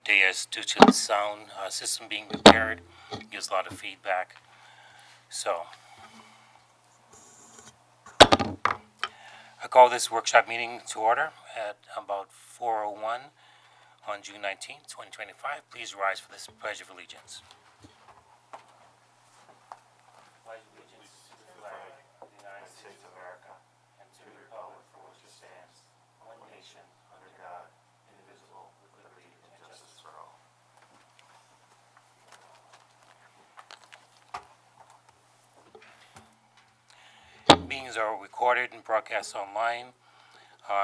dais due to the sound system being repaired. Gives a lot of feedback. So, I call this workshop meeting to order at about 4:01 on June 19th, 2025. Please rise for this Pledge of Allegiance. Pledge allegiance to the flag of the United States of America and to the republic for which it stands, one nation, under God, indivisible, with liberty and justice for all. Meetings are recorded and broadcast online.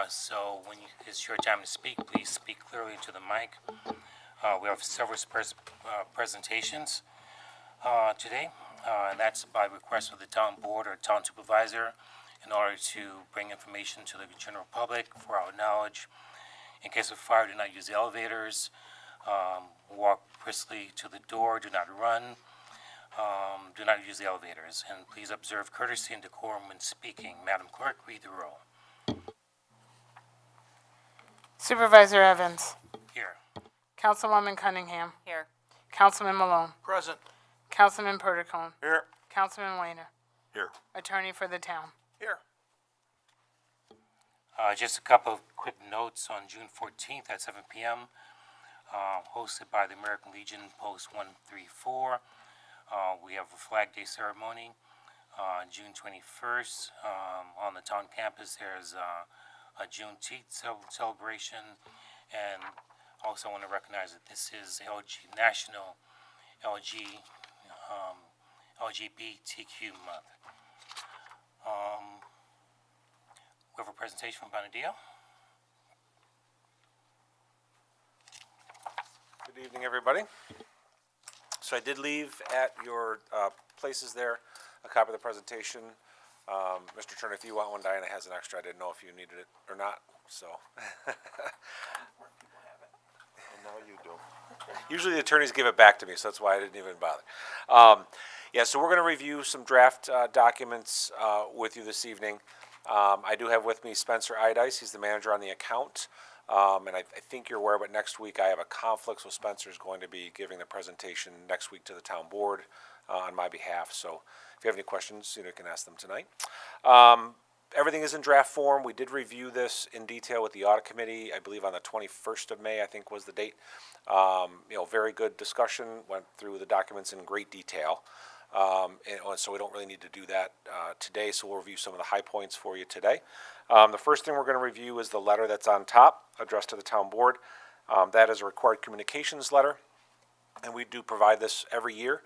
So when it's your time to speak, please speak clearly into the mic. We have several presentations today, and that's by request of the town board or town supervisor in order to bring information to the general public for our knowledge. In case of fire, do not use the elevators. Walk briskly to the door. Do not run. Do not use the elevators. And please observe courtesy and decorum when speaking. Madam Clerk, read the roll. Supervisor Evans. Here. Councilwoman Cunningham. Here. Councilman Malone. Present. Councilman Perticone. Here. Councilman Weiner. Here. Attorney for the town. Here. Just a couple of quick notes on June 14th at 7 p.m., hosted by the American Legion Post 134. We have a Flag Day ceremony. June 21st, on the town campus, there's a Juneteenth celebration, and also want to recognize that this is National LGBTQ month. We have a presentation from Bonadio. Good evening, everybody. So I did leave at your places there a copy of the presentation. Mr. Turner, if you want one, Diana has an extra. I didn't know if you needed it or not, so. And now you do. Usually the attorneys give it back to me, so that's why I didn't even bother. Yeah, so we're going to review some draft documents with you this evening. I do have with me Spencer Idice. He's the manager on the account. And I think you're aware, but next week I have a conflict, so Spencer's going to be giving the presentation next week to the town board on my behalf. So if you have any questions, you can ask them tonight. Everything is in draft form. We did review this in detail with the audit committee, I believe on the 21st of May, I think was the date. Very good discussion, went through the documents in great detail. And so we don't really need to do that today, so we'll review some of the high points for you today. The first thing we're going to review is the letter that's on top, addressed to the town board. That is a required communications letter, and we do provide this every year.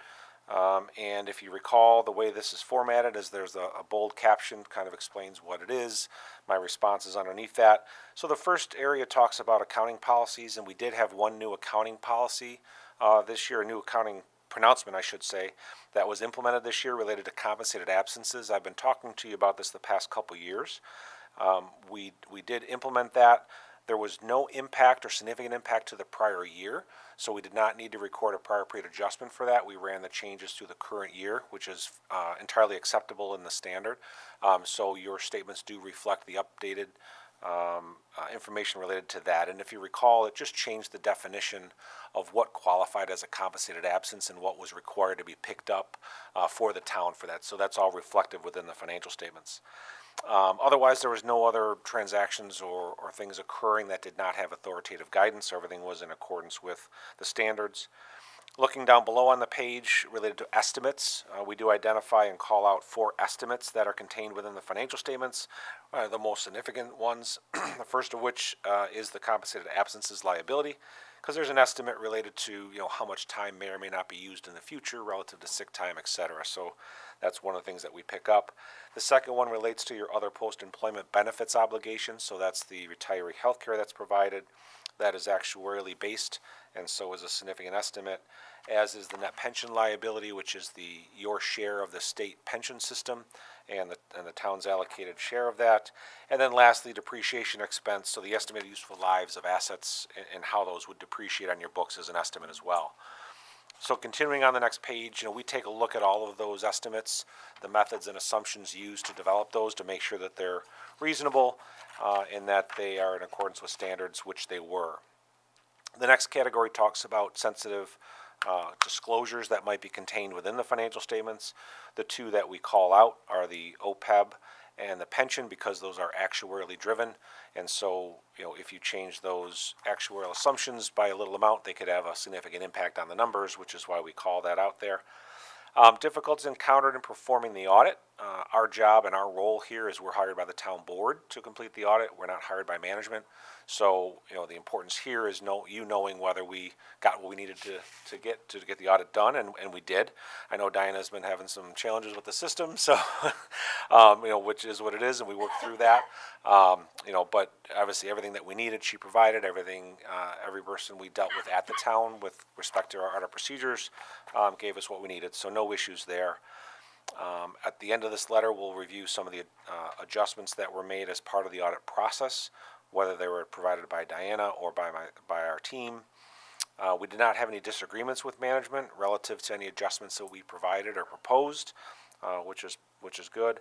And if you recall, the way this is formatted is there's a bold caption, kind of explains what it is. My response is underneath that. So the first area talks about accounting policies, and we did have one new accounting policy this year, a new accounting pronouncement, I should say, that was implemented this year related to compensated absences. I've been talking to you about this the past couple years. We did implement that. There was no impact or significant impact to the prior year, so we did not need to record a prior period adjustment for that. We ran the changes through the current year, which is entirely acceptable in the standard. So your statements do reflect the updated information related to that. And if you recall, it just changed the definition of what qualified as a compensated absence and what was required to be picked up for the town for that. So that's all reflective within the financial statements. Otherwise, there was no other transactions or things occurring that did not have authoritative guidance. Everything was in accordance with the standards. Looking down below on the page related to estimates, we do identify and call out 4 estimates that are contained within the financial statements, the most significant ones, the first of which is the compensated absences liability, because there's an estimate related to how much time may or may not be used in the future relative to sick time, etc. So that's one of the things that we pick up. The second one relates to your other post-employment benefits obligations, so that's the retiree health care that's provided. That is actuarially based, and so is a significant estimate, as is the net pension liability, which is your share of the state pension system and the town's allocated share of that. And then lastly, depreciation expense, so the estimated useful lives of assets and how those would depreciate on your books is an estimate as well. So continuing on the next page, we take a look at all of those estimates, the methods and assumptions used to develop those to make sure that they're reasonable and that they are in accordance with standards, which they were. The The next category talks about sensitive disclosures that might be contained within the financial statements. The two that we call out are the OPEB and the pension, because those are actuarially driven. And so, if you change those actuarial assumptions by a little amount, they could have a significant impact on the numbers, which is why we call that out there. Difficulties encountered in performing the audit. Our job and our role here is we're hired by the town board to complete the audit. We're not hired by management. So, the importance here is knowing whether we got what we needed to get the audit done, and we did. I know Diana's been having some challenges with the system, so, which is what it is, and we worked through that. But obviously everything that we needed, she provided. Everything, every person we dealt with at the town with respect to our audit procedures gave us what we needed, so no issues there. At the end of this letter, we'll review some of the adjustments that were made as part of the audit process, whether they were provided by Diana or by our team. We did not have any disagreements with management relative to any adjustments that we provided or proposed, which is good.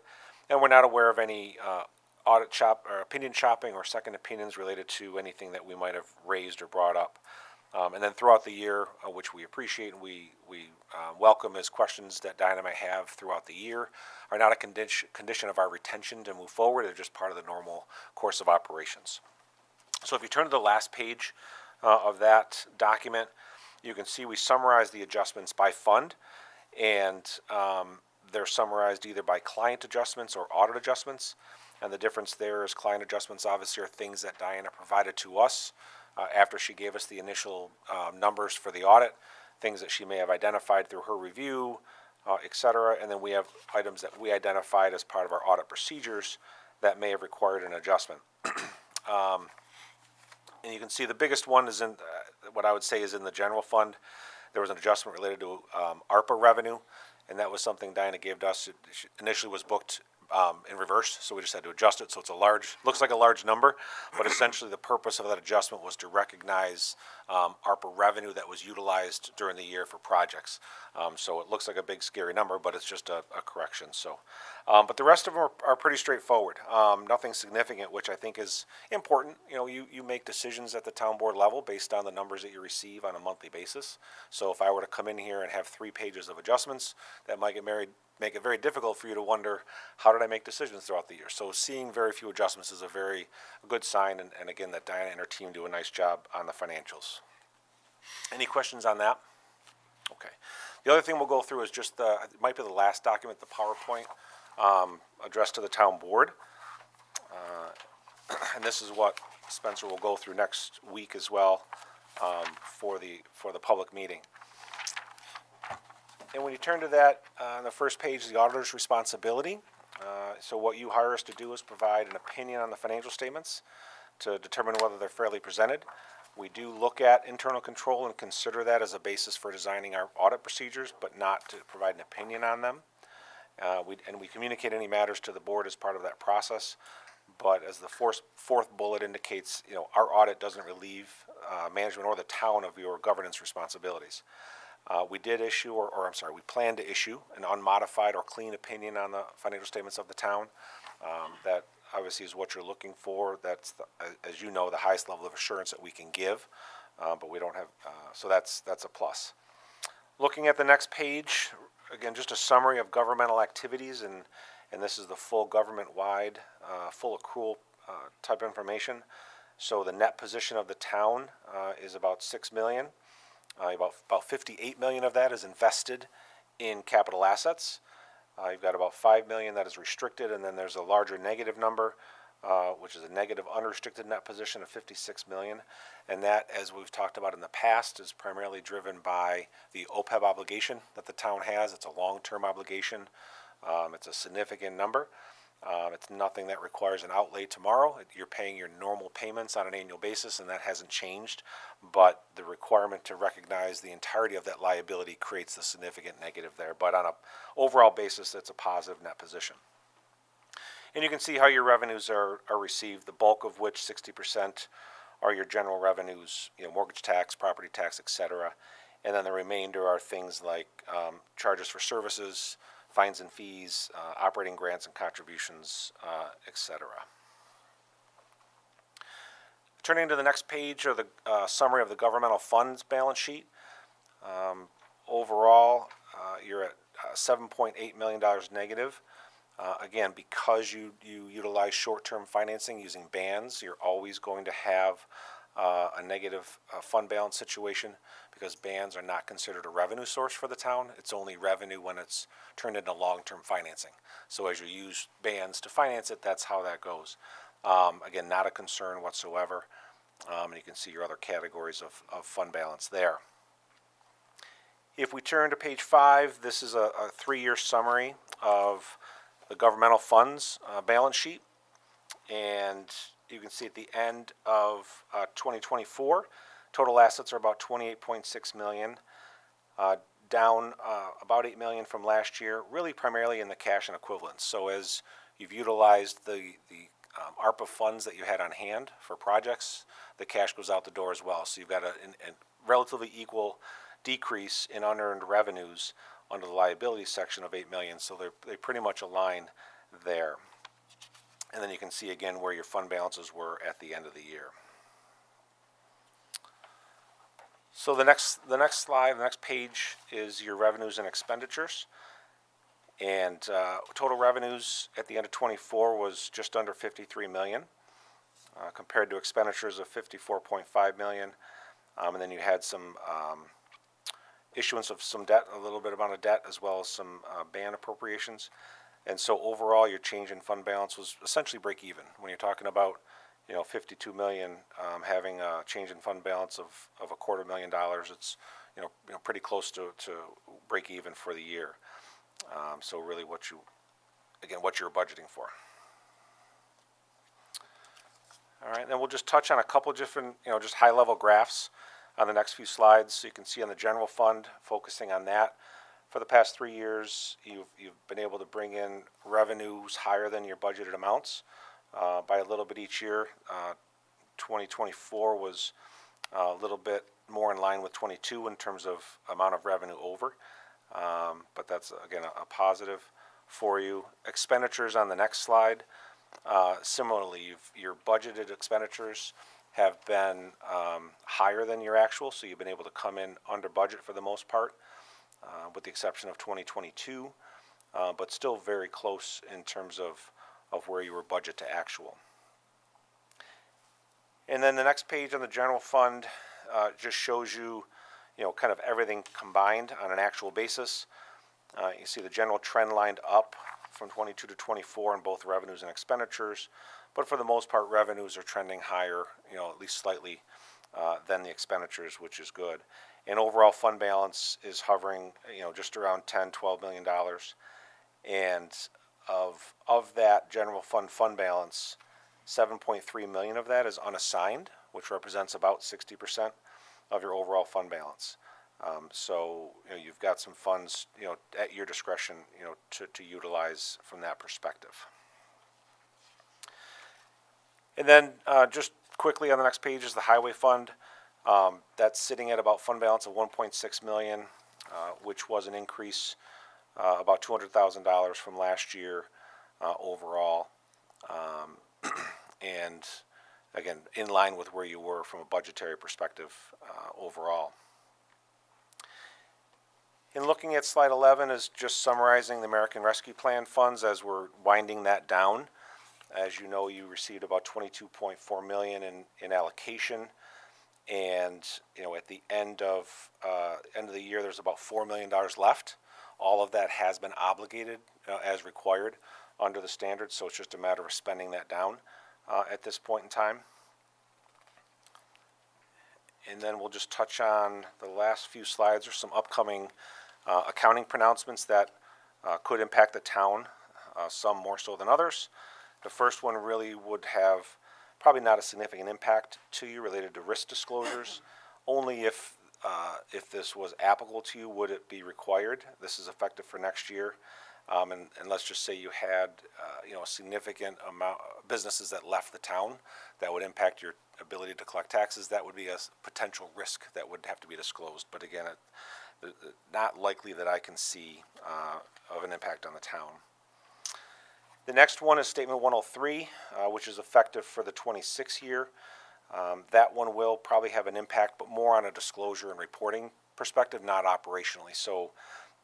And we're not aware of any opinion shopping or second opinions related to anything that we might have raised or brought up. And then throughout the year, which we appreciate and we welcome, as questions that Diana might have throughout the year are not a condition of our retention to move forward. They're just part of the normal course of operations. So if you turn to the last page of that document, you can see we summarize the adjustments by fund, and they're summarized either by client adjustments or audit adjustments. And the difference there is client adjustments obviously are things that Diana provided to us after she gave us the initial numbers for the audit, things that she may have identified through her review, et cetera. And then we have items that we identified as part of our audit procedures that may have required an adjustment. And you can see the biggest one is in what I would say is in the general fund. There was an adjustment related to ARPA revenue, and that was something Diana gave to us. It initially was booked in reverse, so we just had to adjust it. So it's looks like a large number, but essentially the purpose of that adjustment was to recognize ARPA revenue that was utilized during the year for projects. So it looks like a big scary number, but it's just a correction. So, but the rest of them are pretty straightforward. Nothing significant, which I think is important. You make decisions at the town board level based on the numbers that you receive on a monthly basis. So if I were to come in here and have 3 pages of adjustments, that might make it very difficult for you to wonder, how did I make decisions throughout the year? So seeing very few adjustments is a good sign, and again, that Diana and her team do a nice job on the financials. Any questions on that? Okay. The other thing we'll go through is just it might be the last document, the PowerPoint addressed to the town board. And this is what Spencer will go through next week as well for the public meeting. And when you turn to that, on the first page, the auditor's responsibility. So what you hire us to do is provide an opinion on the financial statements to determine whether they're fairly presented. We do look at internal control and consider that as a basis for designing our audit procedures, but not to provide an opinion on them. We communicate any matters to the board as part of that process. But as the fourth bullet indicates, our audit doesn't relieve management or the town of your governance responsibilities. We plan to issue an unmodified or clean opinion on the financial statements of the town. That obviously is what you're looking for. That's, as you know, the highest level of assurance that we can give, but we don't have, so that's a plus. Looking at the next page, again, just a summary of governmental activities, and this is the full government-wide, full accrual type information. So the net position of the town is about $6 million. About $58 million of that is invested in capital assets. You've got about $5 million that is restricted, and then there's a larger negative number, which is a negative unrestricted net position of $56 million. And that, as we've talked about in the past, is primarily driven by the OPEB obligation that the town has. It's a long-term obligation. It's a significant number. It's nothing that requires an outlay tomorrow. You're paying your normal payments on an annual basis, and that hasn't changed. But the requirement to recognize the entirety of that liability creates a significant negative there. But on an overall basis, it's a positive net position. And you can see how your revenues are received, the bulk of which, 60%, are your general revenues, mortgage tax, property tax, etc. And then the remainder are things like charges for services, fines and fees, operating grants and contributions, etc. Turning to the next page are the summary of the governmental funds balance sheet. Overall, you're at $7.8 million negative. Again, because you utilize short-term financing using bands, you're always going to have a negative fund balance situation because bands are not considered a revenue source for the town. It's only revenue when it's turned into long-term financing. So as you use bands to finance it, that's how that goes. Again, not a concern whatsoever. And you can see your other categories of fund balance there. If we turn to page 5, this is a 3-year summary of the governmental funds balance sheet. And you can see at the end of 2024, total assets are about $28.6 million, down about $8 million from last year, really primarily in the cash and equivalents. So as you've utilized the ARPA funds that you had on hand for projects, the cash goes out the door as well. So you've got a relatively equal decrease in unearned revenues under the liability section of $8 million. So they pretty much align there. And then you can see again where your fund balances were at the end of the year. So the next slide, the next page is your revenues and expenditures. And total revenues at the end of 24 was just under $53 million, compared to expenditures of $54.5 million. And then you had some issuance of some debt, a little bit amount of debt, as well as some band appropriations. And so overall, your change in fund balance was essentially break even. When you're talking about, $52 million, having a change in fund balance of $250,000, it's pretty close to break even for the year. So really, what you're budgeting for. All right, then we'll just touch on a couple different, just high-level graphs on the next few slides. So you can see on the general fund, focusing on that. For the past 3 years, you've been able to bring in revenues higher than your budgeted amounts by a little bit each year. 2024 was a little bit more in line with 22 in terms of amount of revenue over. But that's, again, a positive for you. Expenditures on the next slide. Similarly, your budgeted expenditures have been higher than your actual, so you've been able to come in under budget for the most part, with the exception of 2022, but still very close in terms of where you were budget to actual. And then the next page on the general fund just shows you, kind of everything combined on an actual basis. You see the general trend lined up from 22 to 24 in both revenues and expenditures, but for the most part, revenues are trending higher, at least slightly, than the expenditures, which is good. And overall fund balance is hovering, just around $10-12 million. And of that general fund balance, 7.3 million of that is unassigned, which represents about 60% of your overall fund balance. So you've got some funds, at your discretion, to utilize from that perspective. And then just quickly on the next page is the highway fund. That's sitting at about fund balance of 1.6 million, which was an increase about $200,000 from last year overall. And again, in line with where you were from a budgetary perspective overall. In looking at slide 11 is just summarizing the American Rescue Plan funds as we're winding that down. As you know, you received about $22.4 million in allocation, and at the end of the year, there's about $4 million left. All of that has been obligated as required under the standards, so it's just a matter of spending that down at this point in time. And then we'll just touch on the last few slides. There's some upcoming accounting pronouncements that could impact the town, some more so than others. The first one really would have probably not a significant impact to you related to risk disclosures. Only if this was applicable to you would it be required. This is effective for next year. And let's just say you had a significant amount of businesses that left the town that would impact your ability to collect taxes. That would be a potential risk that would have to be disclosed. But again, not likely that I can see of an impact on the town. The next one is Statement 103, which is effective for the 26 year. That one will probably have an impact, but more on a disclosure and reporting perspective, not operationally. So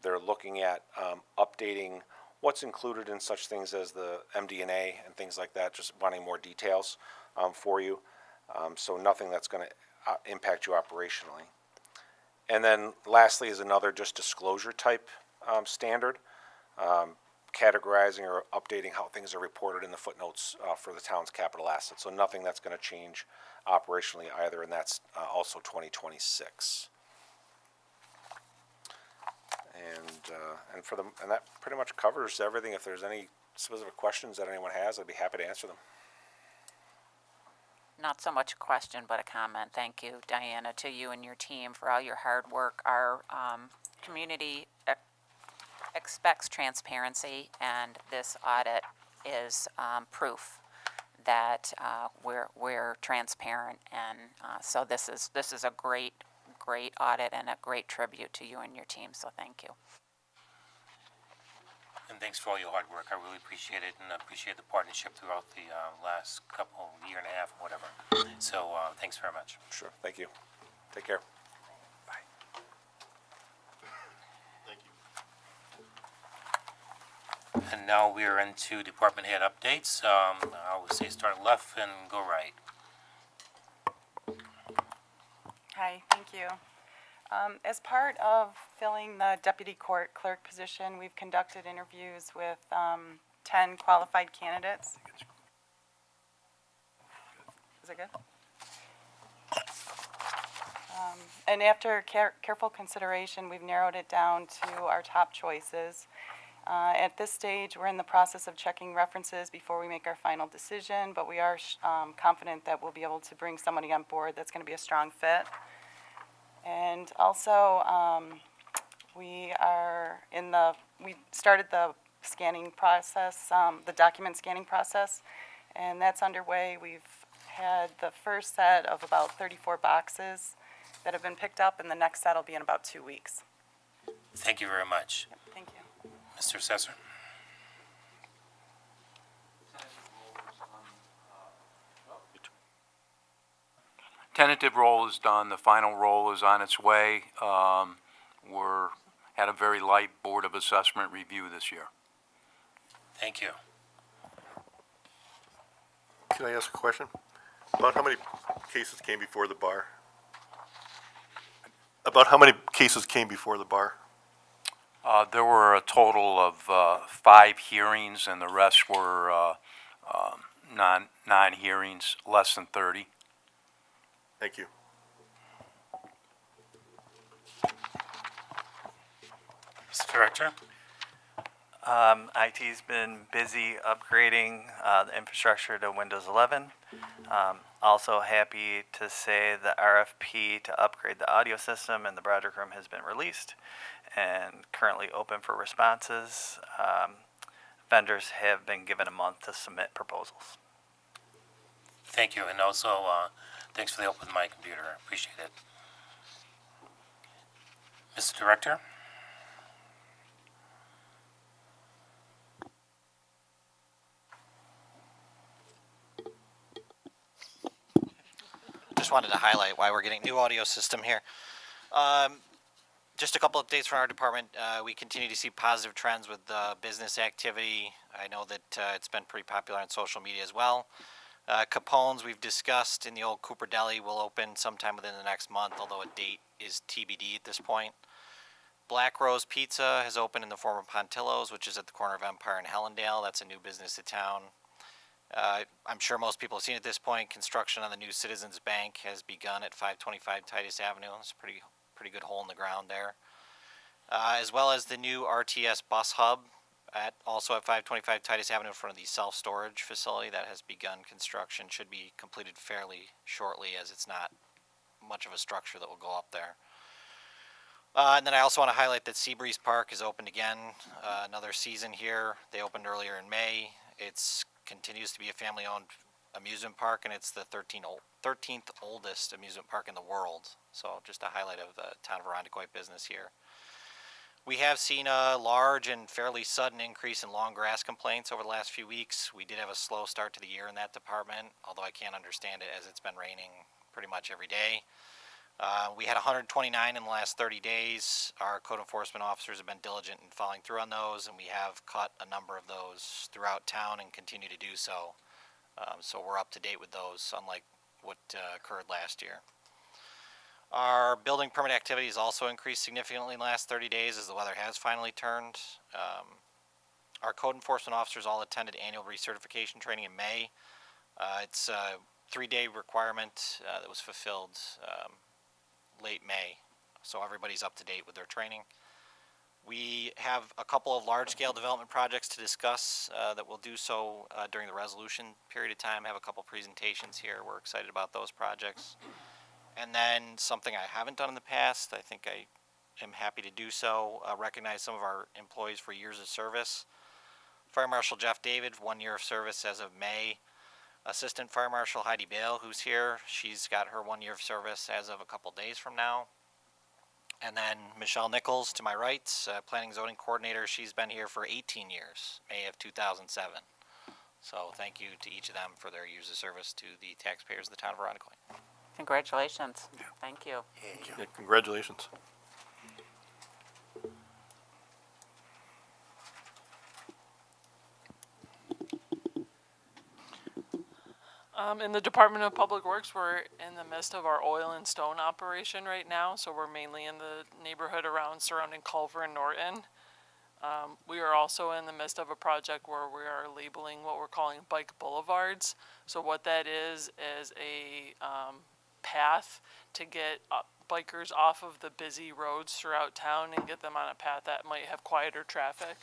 they're looking at updating what's included in such things as the MD&A and things like that, just wanting more details for you. So nothing that's going to impact you operationally. And then lastly is another just disclosure type standard, categorizing or updating how things are reported in the footnotes for the town's capital assets. So nothing that's going to change operationally either, and that's also 2026. And that pretty much covers everything. If there's any specific questions that anyone has, I'd be happy to answer them. Not so much a question, but a comment. Thank you, Diana, to you and your team for all your hard work. Our community expects transparency, and this audit is proof that we're transparent. And so this is a great audit and a great tribute to you and your team. So thank you. And thanks for all your hard work. I really appreciate it, and I appreciate the partnership throughout the last year and a half, whatever. So thanks very much. Sure, thank you. Take care. Bye. Thank you. And now we are into department head updates. I would say start left and go right. Hi, thank you. As part of filling the deputy court clerk position, we've conducted interviews with 10 qualified candidates. Is it good? And after careful consideration, we've narrowed it down to our top choices. At this stage, we're in the process of checking references before we make our final decision, but we are confident that we'll be able to bring somebody on board that's going to be a strong fit. And also, we started the scanning process, the document scanning process, and that's underway. We've had the first set of about 34 boxes that have been picked up, and the next set will be in about 2 weeks. Thank you very much. Thank you. Mr. Assessor? Tentative roll is done, the final roll is on its way. Had a very light Board of Assessment review this year. Thank you. Can I ask a question? About how many cases came before the bar? About how many cases came before the bar? There were a total of 5 hearings, and the rest were non-hearings, less than 30. Thank you. Mr. Director? IT's been busy upgrading the infrastructure to Windows 11. Also happy to say the RFP to upgrade the audio system in the Broderick Room has been released and currently open for responses. Vendors have been given a month to submit proposals. Thank you, and also thanks for the help with my computer. I appreciate it. Mr. Director? Just wanted to highlight why we're getting new audio system here. Just a couple updates from our department. We continue to see positive trends with business activity. I know that it's been pretty popular on social media as well. Capone's we've discussed in the old Cooper Deli will open sometime within the next month, although a date is TBD at this point. Black Rose Pizza has opened in the former Pontillo's, which is at the corner of Empire and Hellendale. That's a new business to town. I'm sure most people have seen at this point, construction on the new Citizens Bank has begun at 525 Titus Avenue. It's a pretty good hole in the ground there. As well as the new RTS bus hub also at 525 Titus Avenue in front of the self-storage facility that has begun construction. Should be completed fairly shortly, as it's not much of a structure that will go up there. And then I also want to highlight that Seabreeze Park is opened again, another season here. They opened earlier in May. It's continues to be a family-owned amusement park, and it's the 13th oldest amusement park in the world. So just a highlight of the town of Irondequoit business here. We have seen a large and fairly sudden increase in long grass complaints over the last few weeks. We did have a slow start to the year in that department, although I can't understand it as it's been raining pretty much every day. We had 129 in the last 30 days. Our code enforcement officers have been diligent in following through on those, and we have cut a number of those throughout town and continue to do so. So we're up to date with those, unlike what occurred last year. Our building permit activity has also increased significantly in the last 30 days as the weather has finally turned. Our code enforcement officers all attended annual recertification training in May. It's a 3-day requirement that was fulfilled late May, so everybody's up to date with their training. We have a couple of large-scale development projects to discuss that we'll do so during the resolution period of time. I have a couple presentations here. We're excited about those projects. And then something I haven't done in the past, I think I am happy to do so, recognize some of our employees for years of service. Fire Marshal Jeff David, 1 year of service as of May. Assistant Fire Marshal Heidi Bale, who's here, she's got her 1 year of service as of a couple days from now. And then Michelle Nichols, to my right, Planning Zoning Coordinator, she's been here for 18 years, May of 2007. So thank you to each of them for their years of service to the taxpayers of the town of Irondequoit. Congratulations. Thank you. Yeah, congratulations. In the Department of Public Works, we're in the midst of our oil and stone operation right now, so we're mainly in the neighborhood around surrounding Culver and Norton. We are also in the midst of a project where we are labeling what we're calling bike boulevards. So what that is a path to get bikers off of the busy roads throughout town and get them on a path that might have quieter traffic.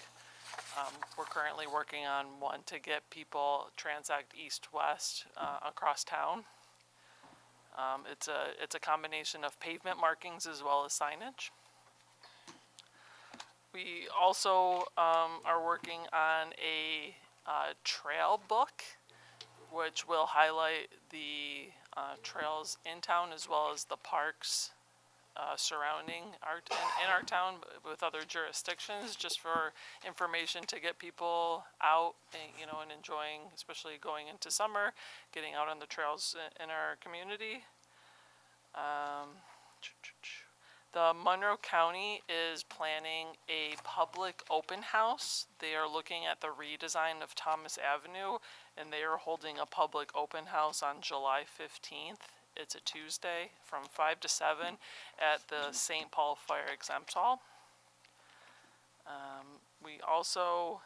We're currently working on one to get people transact east-west across town. It's a combination of pavement markings as well as signage. We also are working on a trail book, which will highlight the trails in town as well as the parks surrounding in our town with other jurisdictions, just for information to get people out and, and enjoying, especially going into summer, getting out on the trails in our community. The Monroe County is planning a public open house. They are looking at the redesign of Thomas Avenue, and they are holding a public open house on July 15th. It's a Tuesday from 5 to 7 at the St. Paul Fire Exempt Hall. We also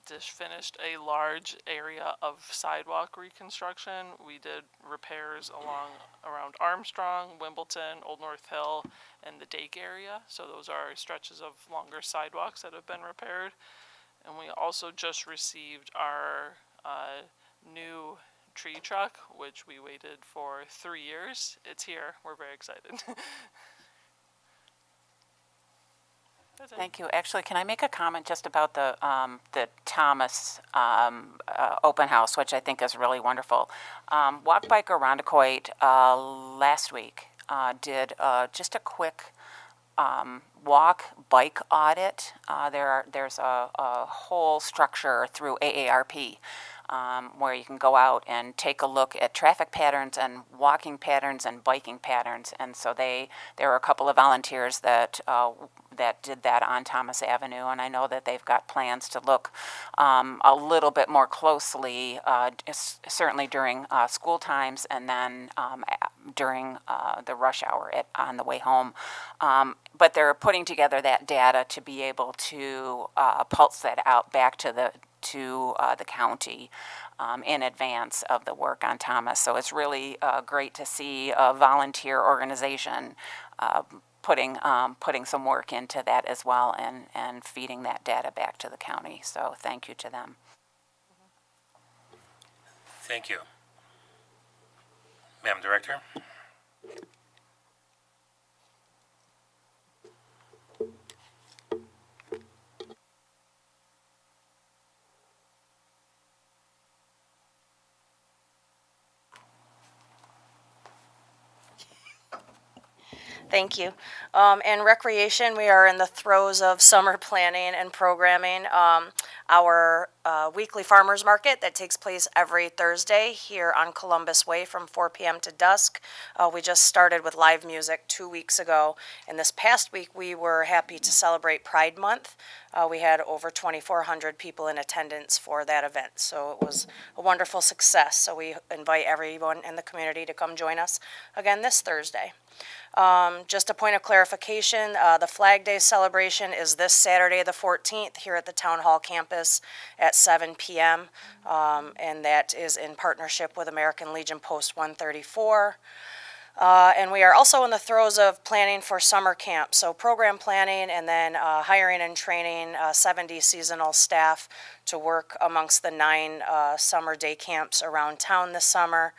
just finished a large area of sidewalk reconstruction. We did repairs around Armstrong, Wimbledon, Old North Hill, and the Dake area. So those are stretches of longer sidewalks that have been repaired. And we also just received our new tree truck, which we waited for 3 years. It's here. We're very excited. Thank you. Actually, can I make a comment just about the Thomas open house, which I think is really wonderful. Walk Bike Irondequoit last week did just a quick walk bike audit. There's a whole structure through AARP where you can go out and take a look at traffic patterns and walking patterns and biking patterns. And so there were a couple of volunteers that did that on Thomas Avenue, and I know that they've got plans to look a little bit more closely, certainly during school times and then during the rush hour on the way home. But they're putting together that data to be able to pulse that out back to the county in advance of the work on Thomas. So it's really great to see a volunteer organization putting some work into that as well and feeding that data back to the county. So thank you to them. Thank you. Madam Director? Thank you. In recreation, we are in the throes of summer planning and programming. Our weekly farmers market that takes place every Thursday here on Columbus Way from 4 p.m. to dusk. We just started with live music 2 weeks ago. And this past week, we were happy to celebrate Pride Month. We had over 2,400 people in attendance for that event. So it was a wonderful success. So we invite everyone in the community to come join us again this Thursday. Just a point of clarification, the Flag Day celebration is this Saturday, the 14th, here at the Town Hall campus at 7 p.m., and that is in partnership with American Legion Post 134. And we are also in the throes of planning for summer camp, so program planning and then hiring and training 70 seasonal staff to work amongst the 9 summer day camps around town this summer.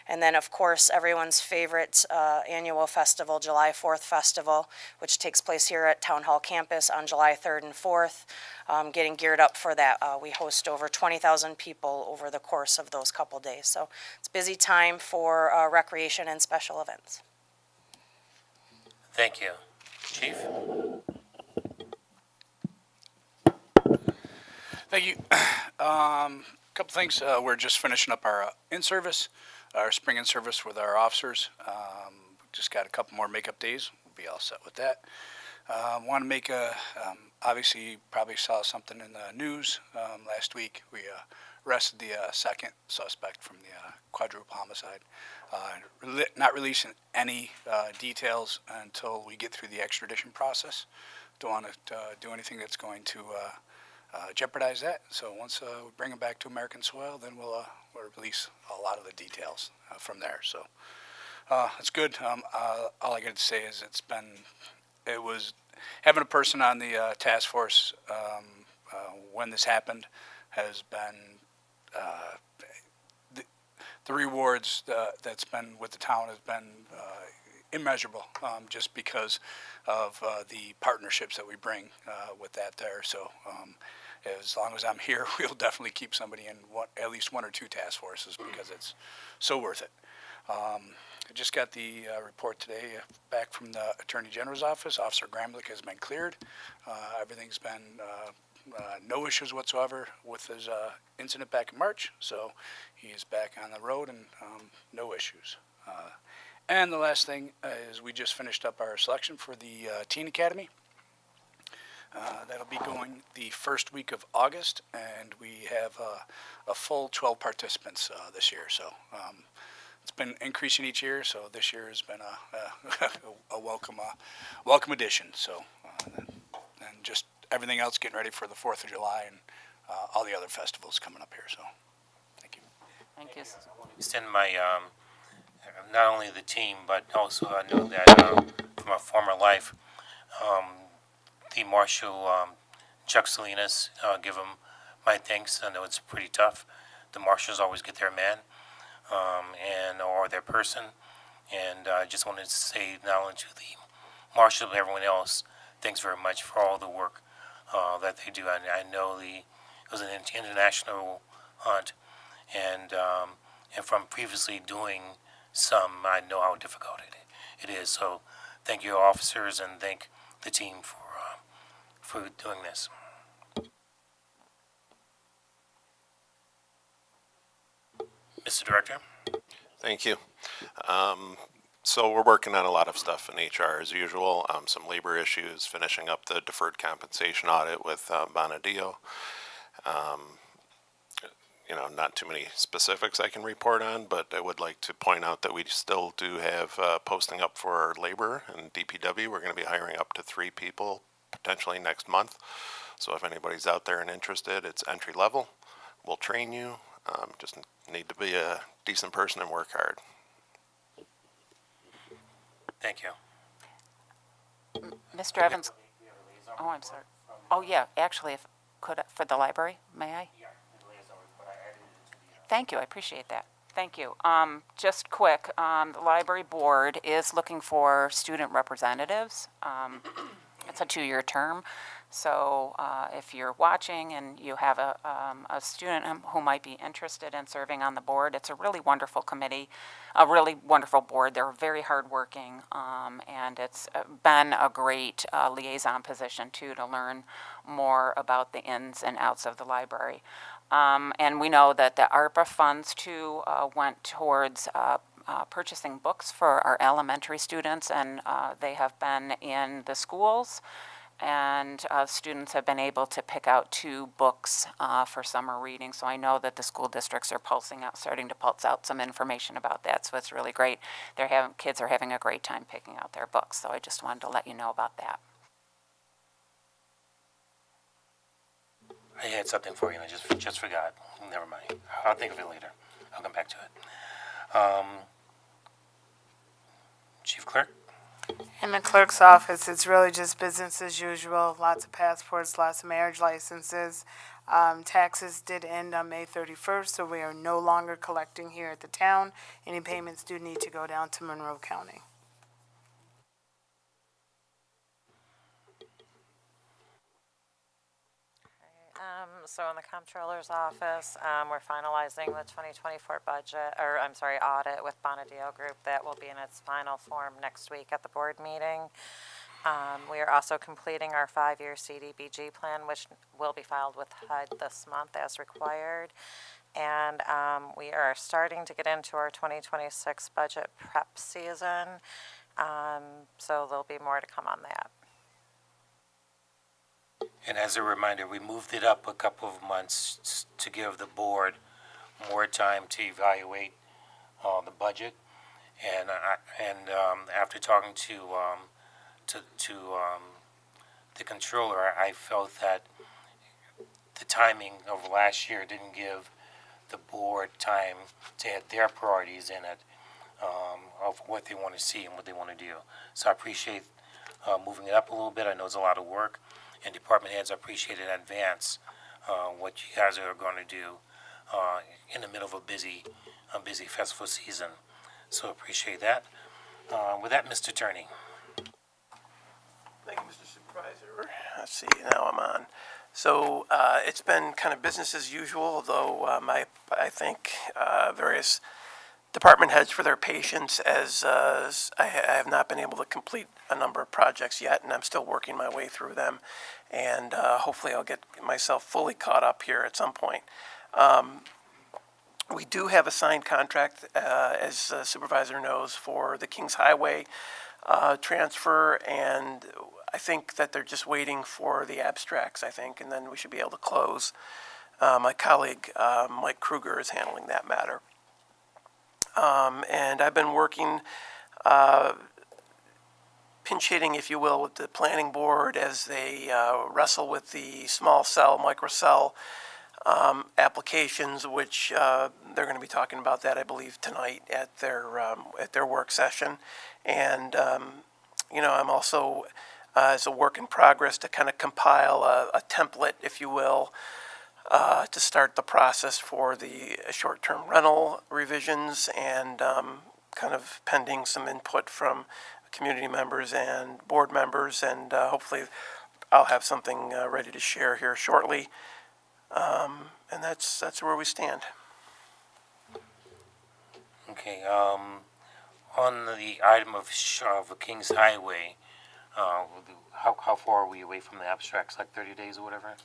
And then, of course, everyone's favorite annual festival, July 4th Festival, which takes place here at Town Hall campus on July 3rd and 4th. Getting geared up for that. We host over 20,000 people over the course of those couple days. So it's a busy time for recreation and special events. Thank you. Chief? Thank you. Couple things. We're just finishing up our in-service, our spring in-service with our officers. Just got a couple more makeup days. We'll be all set with that. Want to make obviously you probably saw something in the news last week. We arrested the second suspect from the quadruple homicide. Not releasing any details until we get through the extradition process. Don't want to do anything that's going to jeopardize that. So once we bring him back to American soil, then we'll release a lot of the details from there. So it's good. All I got to say is it was having a person on the task force when this happened has been the rewards that's been with the town has been immeasurable, just because of the partnerships that we bring with that there. So as long as I'm here, we'll definitely keep somebody in at least 1 or 2 task forces because it's so worth it. I just got the report today back from the Attorney General's office. Officer Gramlich has been cleared. Everything's been no issues whatsoever with his incident back in March, so he is back on the road and no issues. And the last thing is we just finished up our selection for the Teen Academy. That'll be going the first week of August, and we have a full 12 participants this year. So it's been increasing each year, so this year has been a welcome addition. So and just everything else getting ready for the 4th of July and all the other festivals coming up here. So thank you. Thank you. Extend my, not only the team, but also I know that from a former life, the Marshal Chuck Salinas, give him my thanks. I know it's pretty tough. The marshals always get their man or their person. And I just wanted to say not only to the marshal but everyone else, thanks very much for all the work that they do. I know it was an international hunt, and from previously doing some, I know how difficult it is. So thank you, officers, and thank the team for doing this. Mr. Director? Thank you. So we're working on a lot of stuff in HR as usual, some labor issues, finishing up the deferred compensation audit with Bonadillo. Not too many specifics I can report on, but I would like to point out that we still do have posting up for labor in DPW. We're going to be hiring up to 3 people potentially next month. So if anybody's out there and interested, it's entry level. We'll train you. Just need to be a decent person and work hard. Thank you. Mr. Evans. Oh, I'm sorry. Oh, yeah, actually, if could for the library, may I? Thank you, I appreciate that. Thank you. Just quick, the library board is looking for student representatives. it's a 2-year term. So if you're watching and you have a student who might be interested in serving on the board, it's a really wonderful committee, a really wonderful board. They're very hardworking, and it's been a great liaison position, too, to learn more about the ins and outs of the library. And we know that the ARPA funds, too, went towards purchasing books for our elementary students, and they have been in the schools, and students have been able to pick out 2 books for summer reading. So I know that the school districts are starting to pulse out some information about that. So it's really great. Kids are having a great time picking out their books. So I just wanted to let you know about that. I had something for you and I just forgot. Never mind. I'll think of it later. I'll come back to it. Chief Clerk? In the clerk's office, it's really just business as usual, lots of passports, lots of marriage licenses. Taxes did end on May 31st, so we are no longer collecting here at the town. Any payments do need to go down to Monroe County. So in the comptroller's office, we're finalizing the 2024 budget, or I'm sorry, audit with Bonadeo Group. That will be in its final form next week at the board meeting. We are also completing our 5-year CDBG plan, which will be filed with HUD this month as required. And we are starting to get into our 2026 budget prep season. So there'll be more to come on that. And as a reminder, we moved it up a couple of months to give the board more time to evaluate the budget. And after talking to the controller, I felt that the timing of last year didn't give the board time to add their priorities in it of what they want to see and what they want to do. So I appreciate moving it up a little bit. I know it's a lot of work. And department heads appreciate in advance what you guys are going to do in the middle of a busy festival season. So appreciate that. With that, Mr. Turney. Thank you, Mr. Supervisor. Let's see, now I'm on. So it's been kind of business as usual, although I thank various department heads for their patience as I have not been able to complete a number of projects yet, and I'm still working my way through them. And hopefully I'll get myself fully caught up here at some point. We do have a signed contract, as the supervisor knows, for the Kings Highway transfer, and I think that they're just waiting for the abstracts, I think, and then we should be able to close. My colleague, Mike Kruger, is handling that matter. And I've been working, pinch hitting, if you will, with the planning board as they wrestle with the small cell, microcell applications, which they're going to be talking about that, I believe, tonight at their work session. And I'm also, as a work in progress, to kind of compile a template, if you will, to start the process for the short-term rental revisions, and kind of pending some input from community members and board members, and hopefully I'll have something ready to share here shortly. And that's where we stand. Okay. On the item of Kings Highway, how far are we away from the abstracts? Like 30 days or whatever?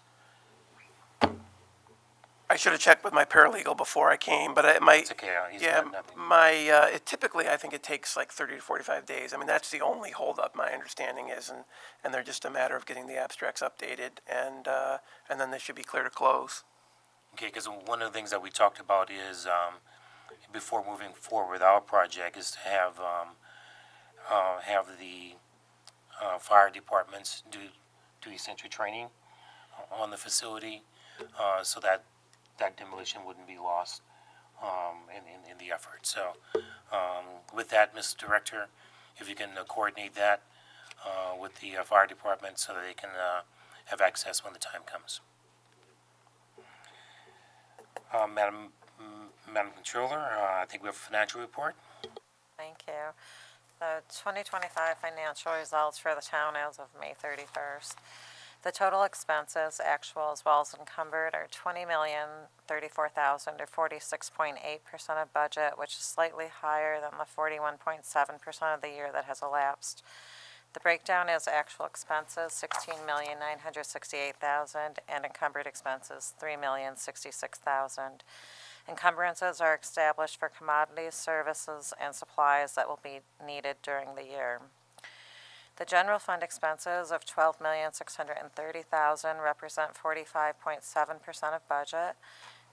I should have checked with my paralegal before I came, but it might. It's okay. It typically, I think it takes like 30 to 45 days. I mean, that's the only holdup, my understanding is, and they're just a matter of getting the abstracts updated, and then they should be clear to close. Okay, because one of the things that we talked about is before moving forward with our project is to have the fire departments do essential training on the facility, so that demolition wouldn't be lost in the effort. So with that, Mr. Director, if you can coordinate that with the fire department so that they can have access when the time comes. Madam Controller, I think we have a financial report. Thank you. The 2025 financial results for the town as of May 31st. The total expenses, actual as well as encumbered, are $20,034,000, or 46.8% of budget, which is slightly higher than the 41.7% of the year that has elapsed. The breakdown is actual expenses, $16,968,000, and encumbered expenses, $3,066,000. Encumbrances are established for commodities, services, and supplies that will be needed during the year. The general fund expenses of $12,630,000 represent 45.7% of budget.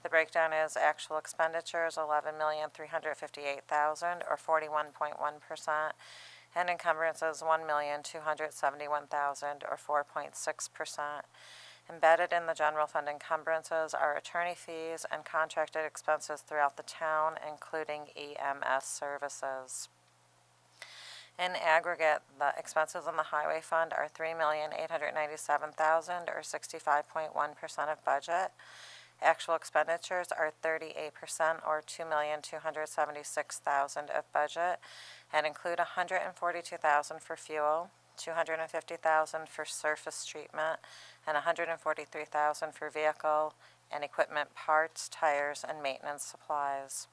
The breakdown is actual expenditures, $11,358,000, or 41.1%, and encumbrances, $1,271,000, or 4.6%. Embedded in the general fund encumbrances are attorney fees and contracted expenses throughout the town, including EMS services. In aggregate, the expenses in the highway fund are $3,897,000, or 65.1% of budget. Actual expenditures are 38%, or $2,276,000 of budget, and include $142,000 for fuel, $250,000 for surface treatment, and $143,000 for vehicle and equipment parts, tires, and maintenance supplies.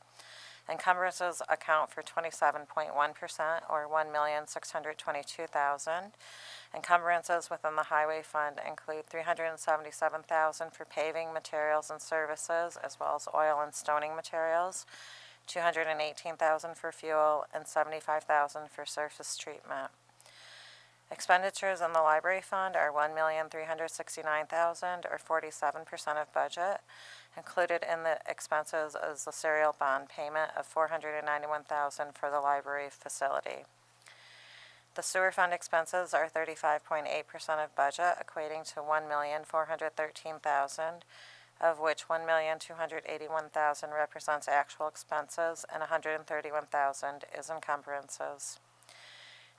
Encumbrances account for 27.1%, or $1,622,000. Encumbrances within the highway fund include $377,000 for paving materials and services, as well as oil and stoning materials, $218,000 for fuel, and $75,000 for surface treatment. Expenditures in the library fund are $1,369,000, or 47% of budget. Included in the expenses is the serial bond payment of $491,000 for the library facility. The sewer fund expenses are 35.8% of budget, equating to $1,413,000, of which $1,281,000 represents actual expenses and $131,000 is encumbrances.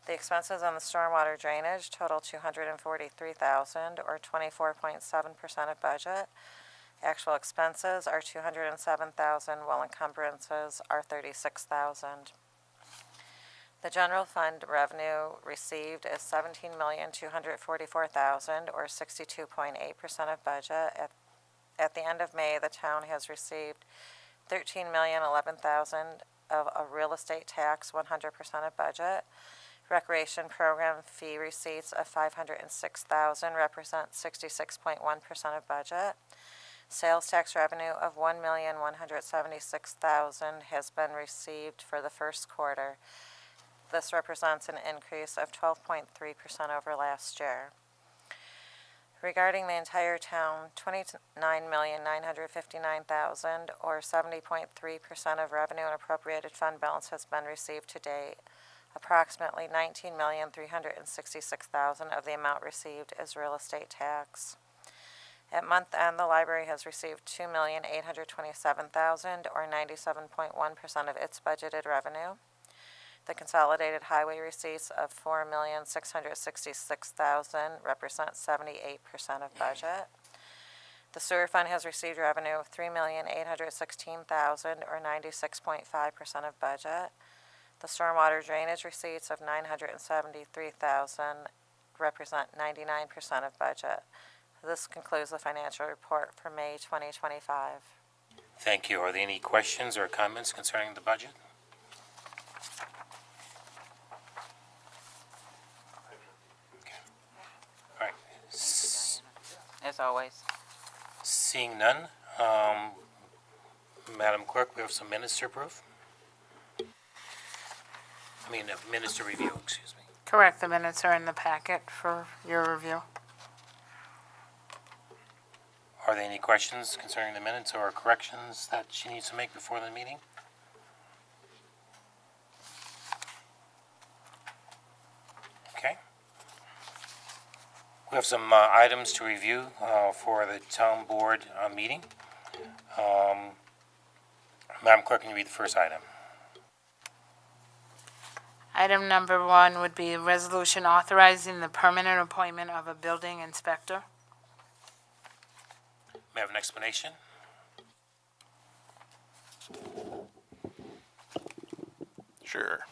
The expenses on the stormwater drainage total $243,000, or 24.7% of budget. Actual expenses are $207,000, while encumbrances are $36,000. The general fund revenue received is $17,244,000, or 62.8% of budget. At the end of May, the town has received $13,011,000 of a real estate tax, 100% of budget. Recreation program fee receipts of $506,000 represent 66.1% of budget. Sales tax revenue of $1,176,000 has been received for the first quarter. This represents an increase of 12.3% over last year. Regarding the entire town, $29,959,000, or 70.3% of revenue and appropriated fund balance has been received to date. Approximately $19,366,000 of the amount received is real estate tax. At month end, the library has received $2,827,000, or 97.1% of its budgeted revenue. The consolidated highway receipts of $4,666,000 represent 78% of budget. The sewer fund has received revenue of $3,816,000, or 96.5% of budget. The stormwater drainage receipts of $973,000 represent 99% of budget. This concludes the financial report for May 2025. Thank you. Are there any questions or comments concerning the budget? Okay. All right. As always. Seeing none, Madam Clerk, we have some minutes to approve. Minutes to review, excuse me. Correct, the minutes are in the packet for your review. Are there any questions concerning the minutes or corrections that she needs to make before the meeting? Okay. We have some items to review for the town board meeting. Madam Clerk, can you read the first item? Item number 1 would be a resolution authorizing the permanent appointment of a building inspector. May I have an explanation? Sure.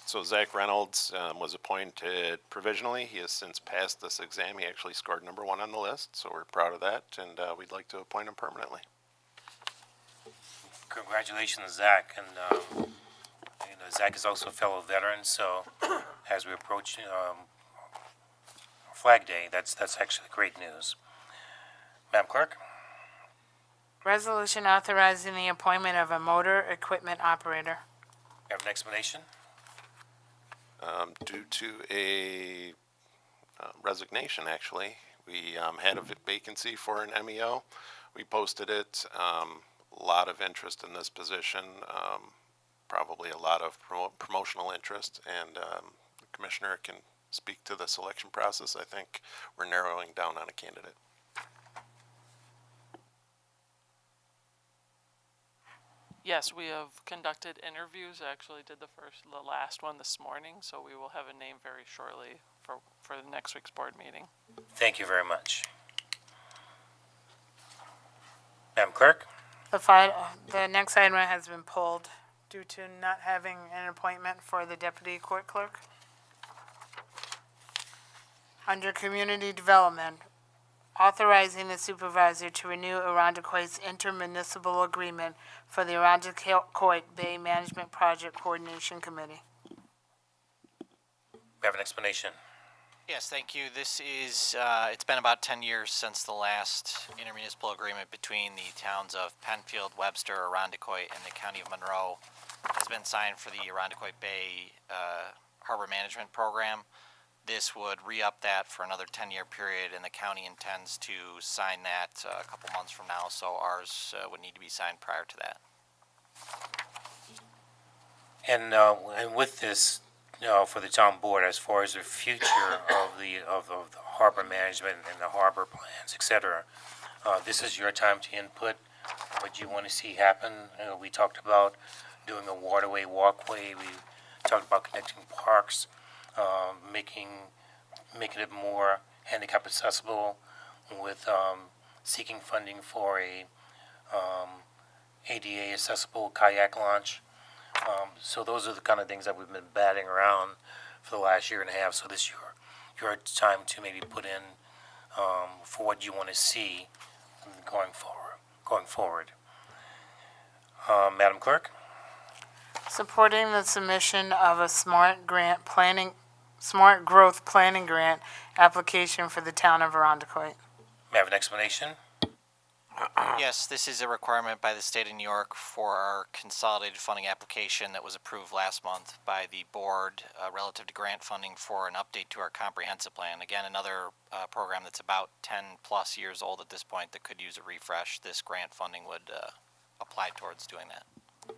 So Zach Reynolds was appointed provisionally. He has since passed this exam. He actually scored #1 on the list, so we're proud of that, and we'd like to appoint him permanently. Congratulations, Zach, and Zach is also a fellow veteran, so as we approach Flag Day, that's actually great news. Madam Clerk? Resolution authorizing the appointment of a motor equipment operator. Have an explanation? Due to a resignation, actually, we had a vacancy for an MEO. We posted it. A lot of interest in this position, probably a lot of promotional interest, and the commissioner can speak to the selection process. I think we're narrowing down on a candidate. Yes, we have conducted interviews. I actually did the last one this morning, so we will have a name very shortly for the next week's board meeting. Thank you very much. Madam Clerk? The next item has been pulled due to not having an appointment for the deputy court clerk. Under community development, authorizing the supervisor to renew Arundecoit's intermunicipal agreement for the Arundecoit Bay Management Project Coordination Committee. We have an explanation. Yes, thank you. This is, it's been about 10 years since the last intermunicipal agreement between the towns of Penfield, Webster, Arundecoit, and the county of Monroe has been signed for the Arundecoit Bay Harbor Management Program. This would re-up that for another 10-year period, and the county intends to sign that a couple months from now, so ours would need to be signed prior to that. And with this, for the town board, as far as the future of the harbor management and the harbor plans, etc., this is your time to input what you want to see happen. We talked about doing a waterway walkway. We talked about connecting parks, making it more handicap accessible, with seeking funding for a ADA accessible kayak launch. So those are the kind of things that we've been batting around for the last year and a half. So this year, your time to maybe put in for what you want to see going forward. Madam Clerk? Supporting the submission of a smart growth planning grant application for the town of Arundecoit. May I have an explanation? Yes, this is a requirement by the state of New York for our consolidated funding application that was approved last month by the board relative to grant funding for an update to our comprehensive plan. Again, another program that's about 10 plus years old at this point that could use a refresh. This grant funding would apply towards doing that.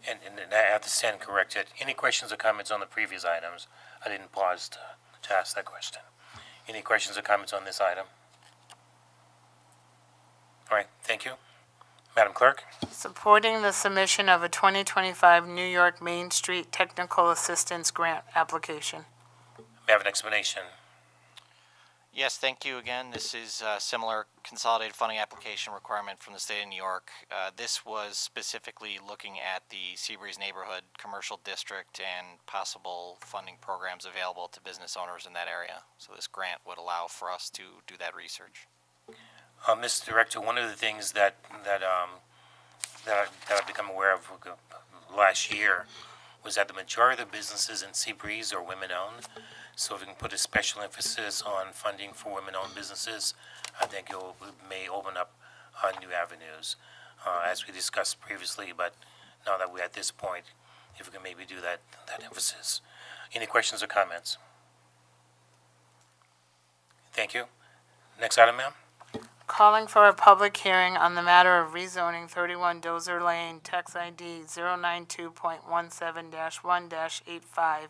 And I have to stand corrected. Any questions or comments on the previous items? I didn't pause to ask that question. Any questions or comments on this item? All right, thank you. Madam Clerk? Supporting the submission of a 2025 New York Main Street Technical Assistance Grant application. May I have an explanation? Yes, thank you again. This is a similar consolidated funding application requirement from the state of New York. This was specifically looking at the Seabreeze neighborhood commercial district and possible funding programs available to business owners in that area. So this grant would allow for us to do that research. Mr. Director, one of the things that I've become aware of last year was that the majority of the businesses in Seabreeze are women-owned. So if we can put a special emphasis on funding for women-owned businesses, I think it may open up new avenues, as we discussed previously. But now that we're at this point, if we can maybe do that emphasis. Any questions or comments? Thank you. Next item, ma'am. Calling for a public hearing on the matter of rezoning 31 Dozer Lane, tax ID 092.17-1-85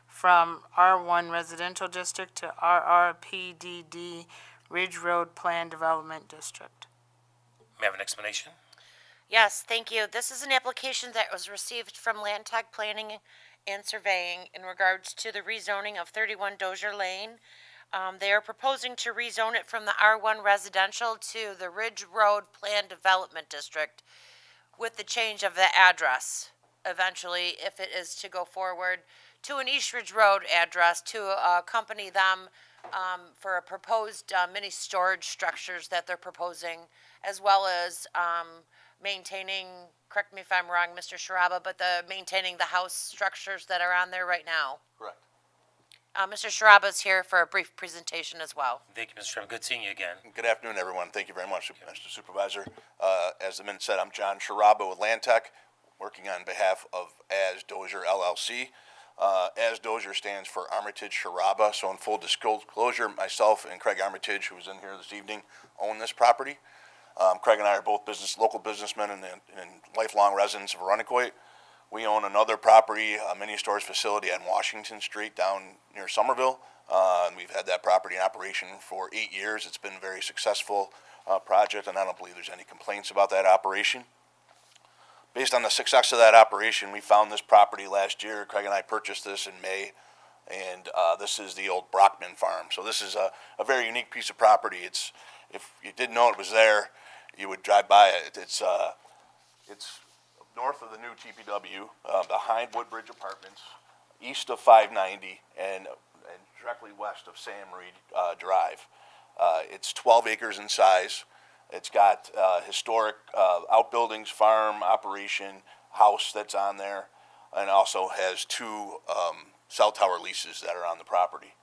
from R1 Residential District to RRPDD Ridge Road Plan Development District. May I have an explanation? Yes, thank you. This is an application that was received from Land Tech Planning and Surveying in regards to the rezoning of 31 Dozier Lane. They are proposing to rezone it from the R1 residential to the Ridge Road Plan Development District with the change of the address eventually, if it is to go forward, to an East Ridge Road address to accompany them for a proposed mini storage structures that they're proposing, as well as maintaining, correct me if I'm wrong, Mr. Sharaba, but maintaining the house structures that are on there right now. Correct. Mr. Sharaba's here for a brief presentation as well. Thank you, Mr. Chairman. Good seeing you again. Good afternoon, everyone. Thank you very much, Mr. Supervisor. As the minute said, I'm John Sharaba with Land Tech, working on behalf of As Dozier LLC. As Dozier stands for Armitage Sharaba, so in full disclosure, myself and Craig Armitage, who is in here this evening, own this property. Craig and I are both local businessmen and lifelong residents of Arundecoit. We own another property, a mini storage facility on Washington Street down near Somerville. And we've had that property in operation for 8 years. It's been a very successful project, and I don't believe there's any complaints about that operation. Based on the success of that operation, we found this property last year. Craig and I purchased this in May, and this is the old Brockman farm. So this is a very unique piece of property. It's, if you didn't know it was there, you would drive by it. It's north of the new TPW, behind Woodbridge Apartments, east of 590, and directly west of Sam Reed Drive. It's 12 acres in size. It's got historic outbuildings, farm operation, house that's on there, and also has 2 cell tower leases that are on the property.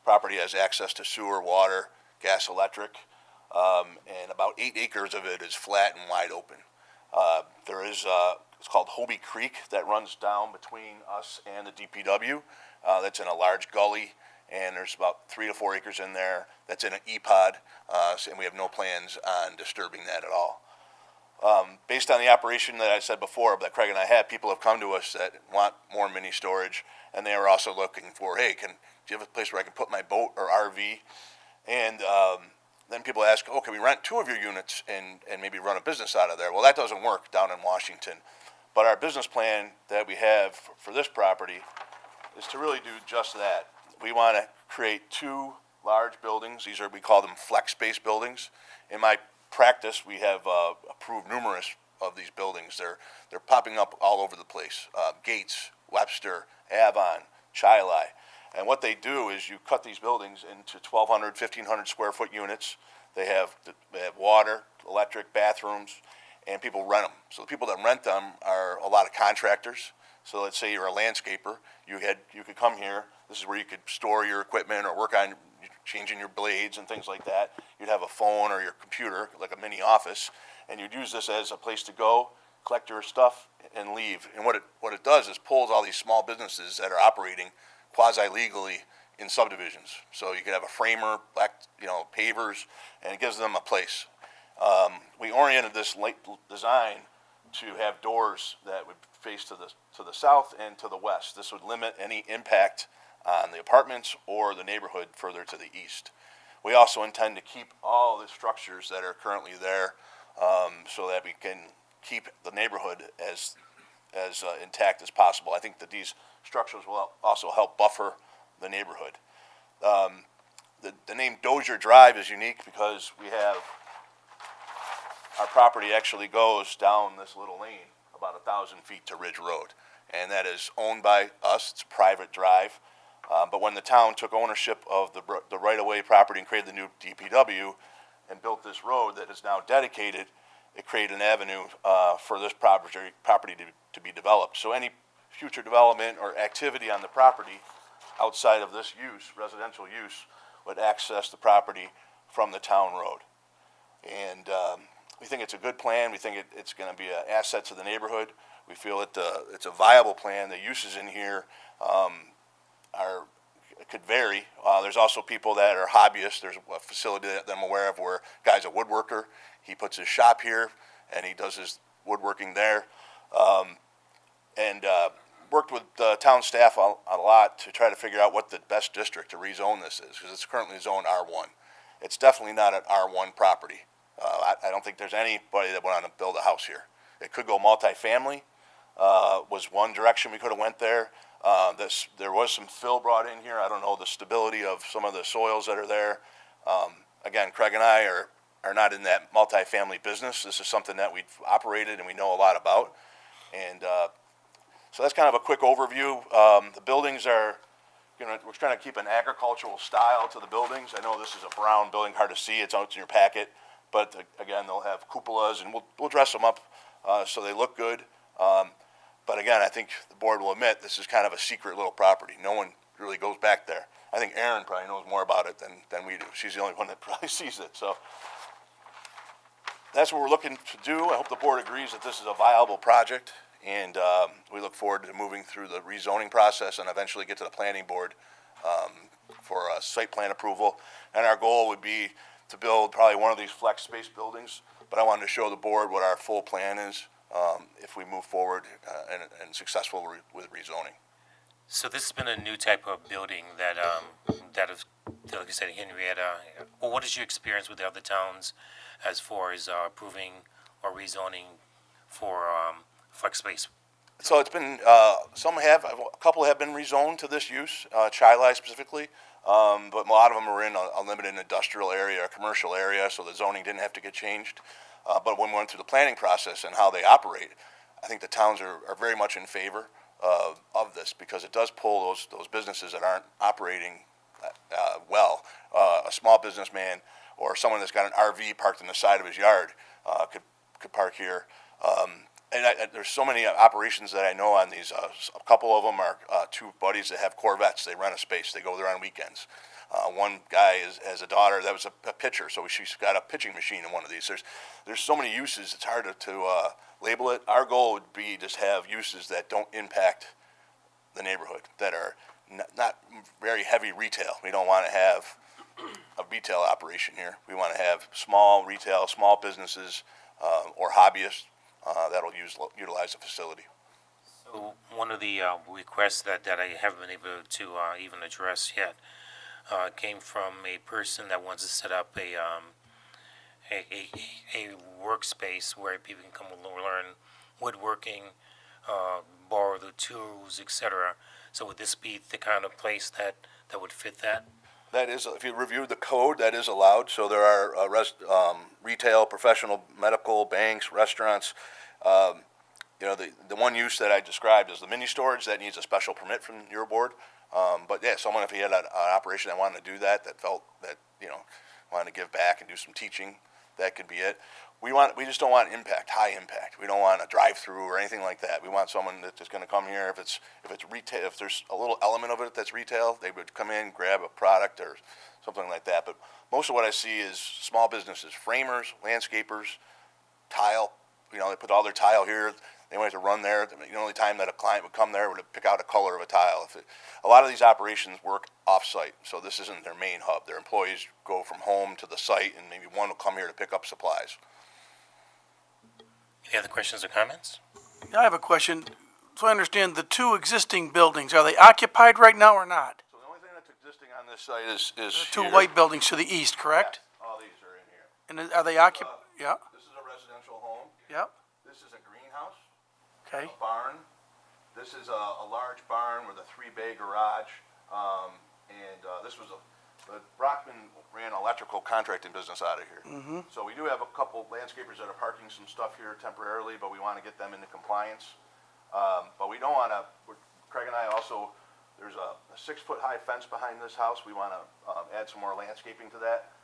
Property has access to sewer, water, gas, electric, and about 8 acres of it is flat and wide open. There is, it's called Hobie Creek that runs down between us and the DPW. That's in a large gully, and there's about 3 to 4 acres in there that's in an E-pod, and we have no plans on disturbing that at all. Based on the operation that I said before that Craig and I had, people have come to us that want more mini storage, and they are also looking for, hey, do you have a place where I can put my boat or RV? And then people ask, oh, can we rent 2 of your units and maybe run a business out of there? Well, that doesn't work down in Washington. But our business plan that we have for this property is to really do just that. We want to create 2 large buildings. We call them flex space buildings. In my practice, we have approved numerous of these buildings. They're popping up all over the place. Gates, Webster, Avon, Chili. And what they do is you cut these buildings into 1,200, 1,500 square foot units. They have water, electric, bathrooms, and people rent them. So the people that rent them are a lot of contractors. So let's say you're a landscaper. You could come here. This is where you could store your equipment or work on changing your blades and things like that. You'd have a phone or your computer, like a mini office, and you'd use this as a place to go, collect your stuff, and leave. And what it does is pulls all these small businesses that are operating quasi-legally in subdivisions. So you could have a framer, pavers, and it gives them a place. We oriented this design to have doors that would face to the south and to the west. This would limit any impact on the apartments or the neighborhood further to the east. We also intend to keep all the structures that are currently there so that we can keep the neighborhood as intact as possible. I think that these structures will also help buffer the neighborhood. The name Dozier Drive is unique because we have, our property actually goes down this little lane about 1,000 feet to Ridge Road, and that is owned by us. It's a private drive. But when the town took ownership of the right-of-way property and created the new DPW and built this road that is now dedicated, it created an avenue for this property to be developed. So any future development or activity on the property outside of this use, residential use, would access the property from the town road. And we think it's a good plan. We think it's going to be an asset to the neighborhood. We feel it's a viable plan. The uses in here could vary. There's also people that are hobbyists. There's a facility that I'm aware of where a guy's a woodworker. He puts his shop here and he does his woodworking there. And worked with the town staff a lot to try to figure out what the best district to rezone this is, because it's currently zoned R1. It's definitely not an R1 property. I don't think there's anybody that would want to build a house here. It could go multifamily, was one direction we could have went there. There was some fill brought in here. I don't know the stability of some of the soils that are there. Again, Craig and I are not in that multifamily business. This is something that we've operated and we know a lot about. And So that's kind of a quick overview. The buildings are, we're trying to keep an agricultural style to the buildings. I know this is a brown building, hard to see, it's out in your packet, but again, they'll have cupolas, and we'll dress them up so they look good. But again, I think the board will admit this is kind of a secret little property. No one really goes back there. I think Erin probably knows more about it than we do. She's the only one that probably sees it. So that's what we're looking to do. I hope the board agrees that this is a viable project, and we look forward to moving through the rezoning process and eventually get to the planning board for a site plan approval. And our goal would be to build probably one of these flex space buildings, but I wanted to show the board what our full plan is if we move forward and successful with rezoning. So this has been a new type of building that is, like I said, Henrietta. Well, what is your experience with the other towns as far as approving or rezoning for flex space? So it's been, a couple have been rezoned to this use, Chi-Li specifically, but a lot of them are in a limited industrial area or commercial area, so the zoning didn't have to get changed. But when we went through the planning process and how they operate, I think the towns are very much in favor of this, because it does pull those businesses that aren't operating well. A small businessman or someone that's got an RV parked in the side of his yard could park here. There's so many operations that I know on these. A couple of them are two buddies that have Corvettes. They rent a space. They go there on weekends. One guy has a daughter that was a pitcher, so she's got a pitching machine in one of these. There's so many uses, it's hard to label it. Our goal would be just have uses that don't impact the neighborhood, that are not very heavy retail. We don't want to have a retail operation here. We want to have small retail, small businesses, or hobbyists that'll utilize the facility. So one of the requests that I haven't been able to even address yet came from a person that wants to set up a workspace where people can come and learn woodworking, borrow the tools, etc. So would this be the kind of place that would fit that? That is, if you review the code, that is allowed. So there are retail, professional, medical, banks, restaurants. The one use that I described is the mini storage that needs a special permit from your board. But yeah, someone, if he had an operation that wanted to do that felt that, wanted to give back and do some teaching, that could be it. We just don't want high impact. We don't want a drive-through or anything like that. We want someone that's just going to come here. If it's retail, if there's a little element of it that's retail, they would come in, grab a product or something like that. But most of what I see is small businesses, framers, landscapers, tile. They put all their tile here. They wanted to run there. The only time that a client would come there would pick out a color of a tile. A lot of these operations work off-site, so this isn't their main hub. Their employees go from home to the site, and maybe one will come here to pick up supplies. Any other questions or comments? I have a question. So I understand the two existing buildings, are they occupied right now or not? So the only thing that's existing on this site is The two here. white buildings to the east, correct? Yes, all these are in here. And are they occupied? Yeah, This is a residential home. yeah, This is a greenhouse. okay. A barn. This is a large barn with a 3-bay garage. Brockman ran an electrical contracting business out of here. Mm-hmm. So we do have a couple landscapers that are parking some stuff here temporarily, but we want to get them into compliance. But we don't want to, Craig and I also, there's a 6-foot high fence behind this house. We want to add some more landscaping to that.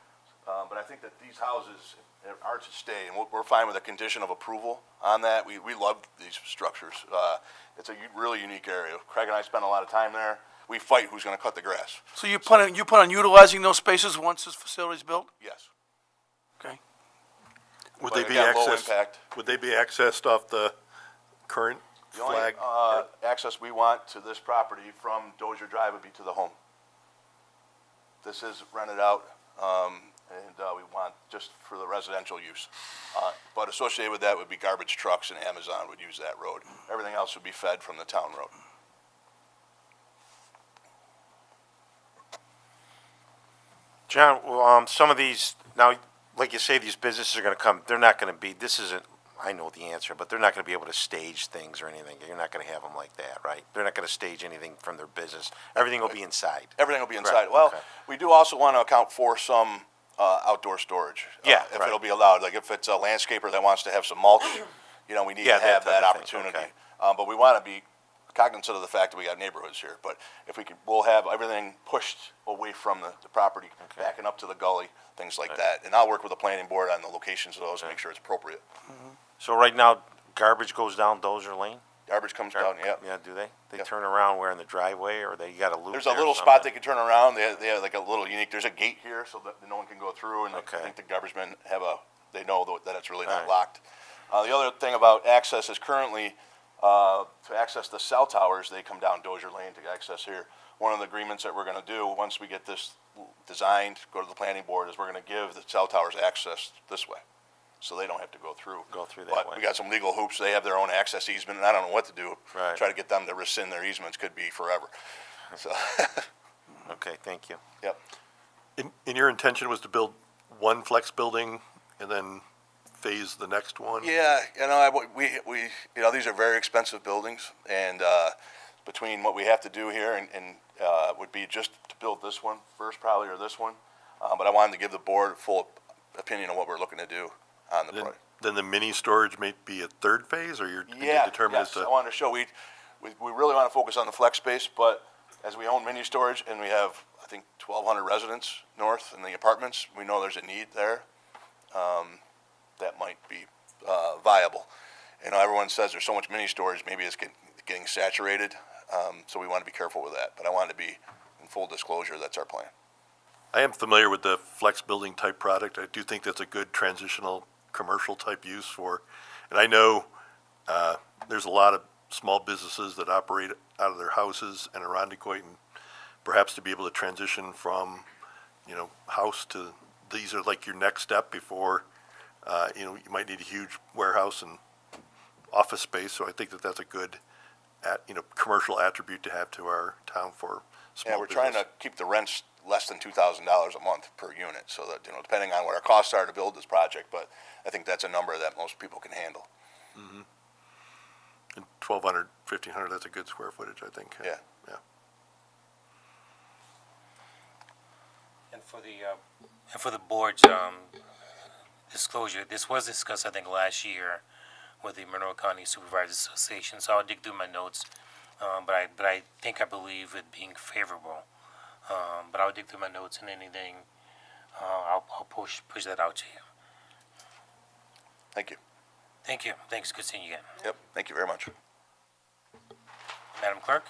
But I think that these houses are to stay, and we're fine with a condition of approval on that. We love these structures. It's a really unique area. Craig and I spend a lot of time there. We fight who's going to cut the grass. So you plan on utilizing those spaces once this facility's built? Yes. Okay. Would But they be again, low accessed? impact. Would they be accessed off the current The only flag? access we want to this property from Dozier Drive would be to the home. This is rented out, and we want just for the residential use. But associated with that would be garbage trucks, and Amazon would use that road. Everything else would be fed from the town road. John, some of these, now, like you say, these businesses are gonna come, they're not gonna be, this isn't, I know the answer, but they're not gonna be able to stage things or anything. You're not gonna have them like that, right? They're not gonna stage anything from their business. Everything will be inside. Everything will be inside. Correct, Well, okay. we do also want to account for some outdoor storage. Yeah, If right. it'll be allowed, like if it's a landscaper that wants to have some mulch, we need Yeah, to have that that type of thing, opportunity. okay. But we want to be cognizant of the fact that we got neighborhoods here, but if we could, we'll have everything pushed away from the property, backing up to the gully, things like that. And I'll work with the planning board on the locations of those and make sure it's appropriate. So right now, garbage goes down Dozier Lane? Garbage comes down, yeah. Yeah, do they? They turn around where in the driveway, or they got a loop There's a there or little spot they something? can turn around. They have like a little unique, there's a gate here so that no one can go through, and I think the garbage men have they know that it's really not locked. The other thing about access is currently, to access the cell towers, they come down Dozier Lane to access here. One of the agreements that we're gonna do, once we get this designed, go to the planning board, is we're gonna give the cell towers access this way, so they don't have to go through. that But way. we got some legal hoops. They have their own access easement, and I don't know what to do. Right. Try to get them to rescind their easements could be forever. So, Okay, thank you. yep. And your intention was to build one flex building and then phase the next one? Yeah, we these are very expensive buildings, and between what we have to do here and would be just to build this one first, probably, or this one. But I wanted to give the board full opinion on what we're looking to do on the project. Then the mini storage may be a third phase, or you're Yeah, determined yes, as to? I wanted to show, we really want to focus on the flex space, but as we own mini storage and we have, I think, 1,200 residents north in the apartments, we know there's a need there. That might be viable. Everyone says there's so much mini storage, maybe it's getting saturated, so we want to be careful with that. But I want to be in full disclosure, that's our plan. I am familiar with the flex building type product. I do think that's a good transitional commercial type use for, and I know there's a lot of small businesses that operate out of their houses in Arundecoit, and perhaps to be able to transition from, house to, these are like your next step before, you might need a huge warehouse and office space. So I think that that's a good, commercial attribute to have to our town for small Yeah, we're business. trying to keep the rents less than $2,000 a month per unit, so that, depending on what our costs are to build this project, but I think that's a number that most people can handle. Mm-hmm. And 1,200, 1,500, that's a good square footage, I think. Yeah. Yeah. And for the board's disclosure, this was discussed, I think, last year with the Monroe County Supervisors Association, so I'll dig through my notes, but I believe it being favorable. But I'll dig through my notes, and anything, I'll push that out to you. Thank you. Thank you. Thanks. Good seeing you again. Yep, thank you very much. Madam Clerk?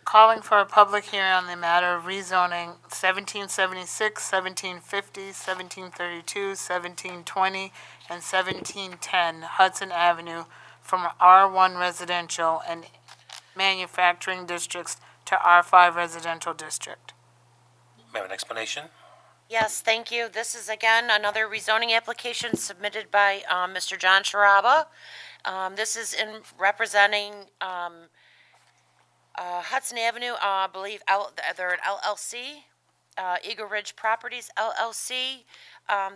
Calling for a public hearing on the matter of rezoning 1776, 1750, 1732, 1720, and 1710 Hudson Avenue from R1 residential and manufacturing districts to R5 residential district. May I have an explanation? Yes, thank you. This is again another rezoning application submitted by Mr. John Sharaba. This is in representing Hudson Avenue, I believe they're an LLC, Eagle Ridge Properties LLC.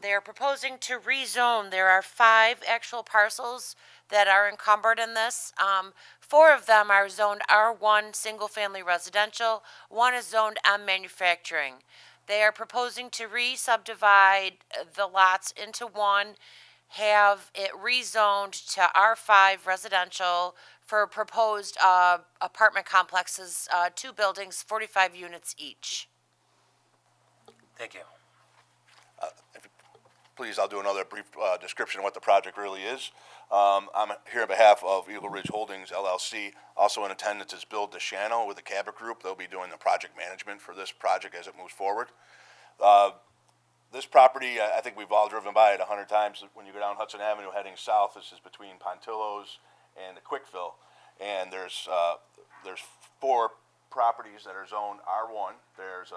They are proposing to rezone. There are 5 actual parcels that are encumbered in this. 4 of them are zoned R1 single family residential. 1 is zoned M manufacturing. They are proposing to re-subdivide the lots into 1, have it rezoned to R5 residential for proposed apartment complexes, 2 buildings, 45 units each. Thank you. Please, I'll do another brief description of what the project really is. I'm here on behalf of Eagle Ridge Holdings LLC. Also in attendance is Bill DeShano with the Cabot Group. They'll be doing the project management for this project as it moves forward. This property, I think we've all driven by it 100 times. When you go down Hudson Avenue heading south, this is between Pontillo's and the Quickville. And there's 4 properties that are zoned R1. There's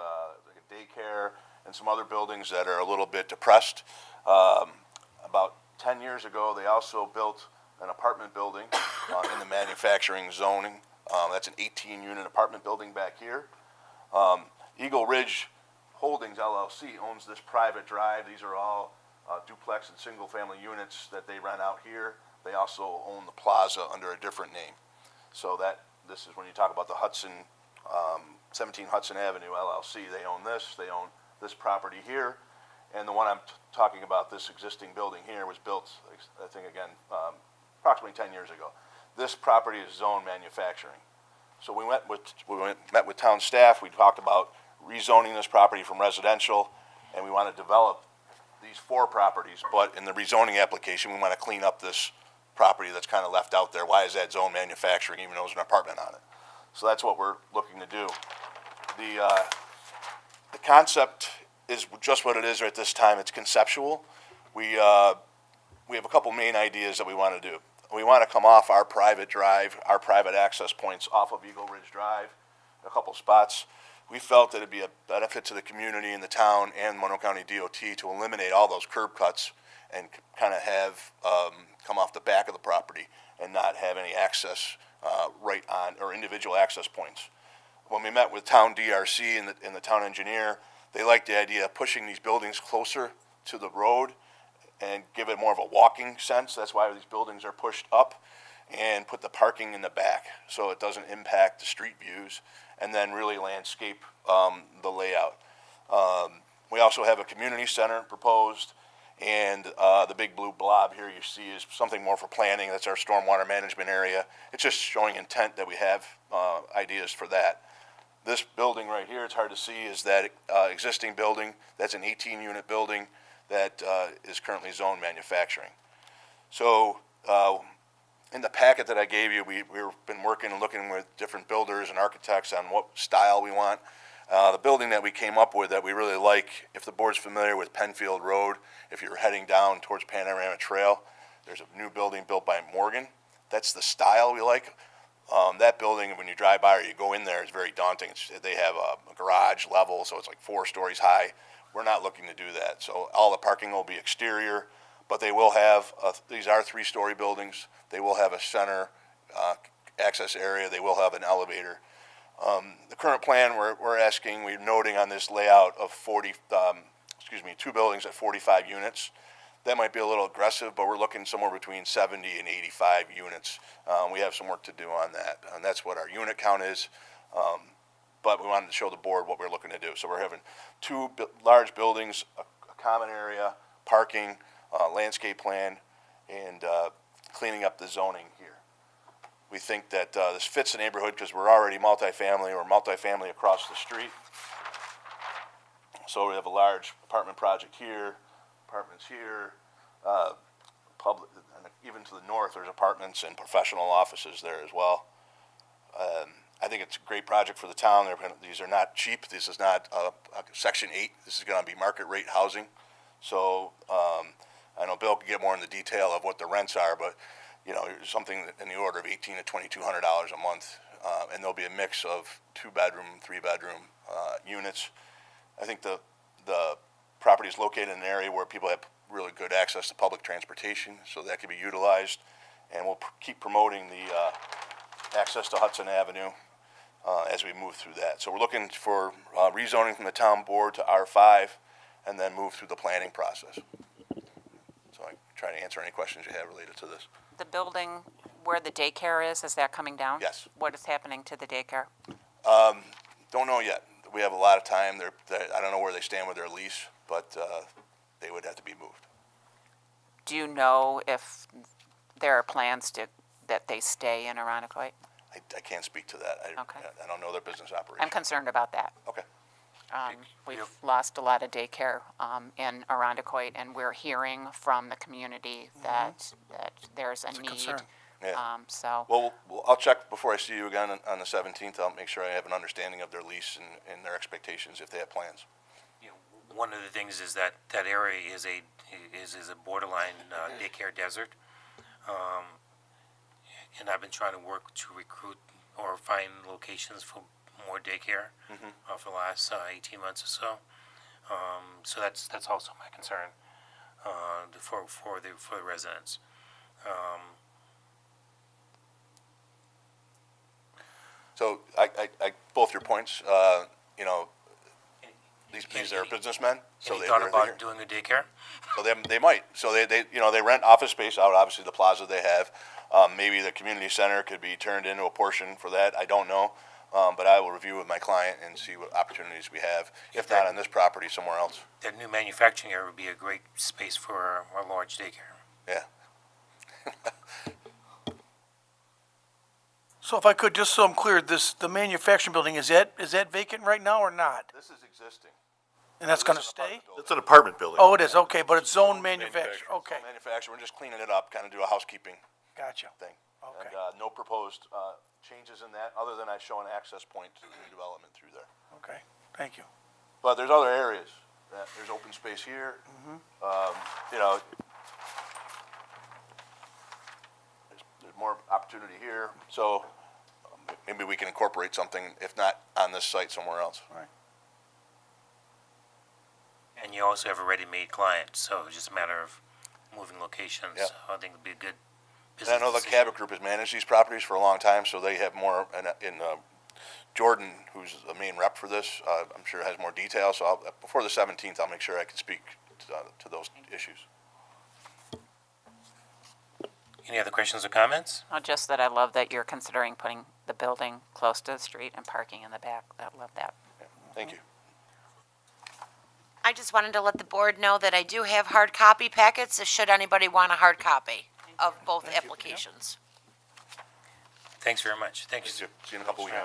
like a daycare and some other buildings that are a little bit depressed. About 10 years ago, they also built an apartment building in the manufacturing zoning. That's an 18-unit apartment building back here. Eagle Ridge Holdings LLC owns this private drive. These are all duplex and single-family units that they rent out here. They also own the plaza under a different name. So this is when you talk about the 17 Hudson Avenue LLC. They own this. They own this property here. And the one I'm talking about, this existing building here, was built, I think, again, approximately 10 years ago. This property is zoned manufacturing. So we met with town staff, we talked about rezoning this property from residential, and we want to develop these 4 properties, but in the rezoning application, we want to clean up this property that's kind of left out there. Why is that zone manufacturing, even though there's an apartment on it? So that's what we're looking to do. The concept is just what it is at this time. It's conceptual. We have a couple main ideas that we want to do. We want to come off our private drive, our private access points off of Eagle Ridge Drive, a couple spots. We felt that it'd be a benefit to the community and the town and Monroe County DOT to eliminate all those curb cuts and kind of have come off the back of the property and not have any access right on, or individual access points. When we met with town DRC and the town engineer, they liked the idea of pushing these buildings closer to the road and give it more of a walking sense. That's why these buildings are pushed up, and put the parking in the back so it doesn't impact the street views, and then really landscape the layout. We also have a community center proposed, and the big blue blob here you see is something more for planning. That's our stormwater management area. It's just showing intent that we have ideas for that. This building right here, it's hard to see, is that existing building. That's an 18-unit building that is currently zoned manufacturing. So in the packet that I gave you, we've been working and looking with different builders and architects on what style we want. The building that we came up with that we really like, if the board's familiar with Penfield Road, if you're heading down towards Panorama Trail, there's a new building built by Morgan. That's the style we like. That building, when you drive by or you go in there, is very daunting. They have a garage level, so it's like 4 stories high. We're not looking to do that. So all the parking will be exterior, but they will have, these are 3-story buildings. They will have a center access area. They will have an elevator. The current plan, we're noting on this layout of 2 buildings at 45 units. That might be a little aggressive, but we're looking somewhere between 70 and 85 units. We have some work to do on that, and that's what our unit count is. But we wanted to show the board what we're looking to do. So we're having 2 large buildings, a common area, parking, landscape plan, and cleaning up the zoning here. We think that this fits the neighborhood because we're already multifamily. We're multifamily across the street. So we have a large apartment project here, apartments here, public, and even to the north, there's apartments and professional offices there as well. I think it's a great project for the town. These are not cheap. This is not a Section 8. This is going to be market rate housing. So I know Bill can get more into detail of what the rents are, but you know, something in the order of $1,800 to $2,200 a month, and there'll be a mix of 2-bedroom, 3-bedroom units. I think the property is located in an area where people have really good access to public transportation, so that can be utilized, and we'll keep promoting the access to Hudson Avenue as we move through that. So we're looking for rezoning from the town board to R5, and then move through the planning process. So I try to answer any questions you have related to this. The building where the daycare is that coming down? Yes. What is happening to the daycare? Don't know yet. We have a lot of time. I don't know where they stand with their lease, but they would have to be moved. Do you know if there are plans that they stay in Arundecoit? I can't speak to that. Okay. I don't know their business operation. I'm concerned about that. Okay. We've lost a lot of daycare in Arundecoit, and we're hearing from the community that there's a need. concern. Yeah. So. Well, I'll check before I see you again on the 17th. I'll make sure I have an understanding of their lease and their expectations if they have plans. One of the things is that area is a borderline daycare desert, and I've been trying to work to recruit or find locations for more daycare for the last 18 months or so. So that's also my concern for the residents. So I both your points. You know, these are businessmen. So Any thought about doing a daycare? So they might. So they rent office space out. Obviously, the plaza they have. Maybe the community center could be turned into a portion for that. I don't know. But I will review with my client and see what opportunities we have. If not on this property, somewhere else. That new manufacturing area would be a great space for a large daycare. Yeah. So if I could, just so I'm clear, the manufacturing building, is that vacant right now or not? This is existing. And that's gonna stay? It's an apartment building. Oh, it is, okay, but it's zone manufacturing, okay, Manufacturer, we're just cleaning it up, kind of do a housekeeping gotcha. thing. Okay. And no proposed changes in that, other than I show an access point to the development through there. Okay, thank you. But there's other areas. There's open space here. You know, there's more opportunity here. So maybe we can incorporate something, if not on this site, somewhere else. Right. And you also have a ready-made client, so it's just a matter of moving locations. Yeah. I think it'd be a good And business I know the decision. Cabot Group has managed these properties for a long time, so they have more, in Jordan, who's the main rep for this, I'm sure has more details, so before the 17th, I'll make sure I can speak to those issues. Any other questions or comments? Oh, just that I love that you're considering putting the building close to the street and parking in the back. I love that. Thank you. I just wanted to let the board know that I do have hard copy packets, so should anybody want a hard copy of both applications. Thanks very much. Thank you. See you in a couple weeks.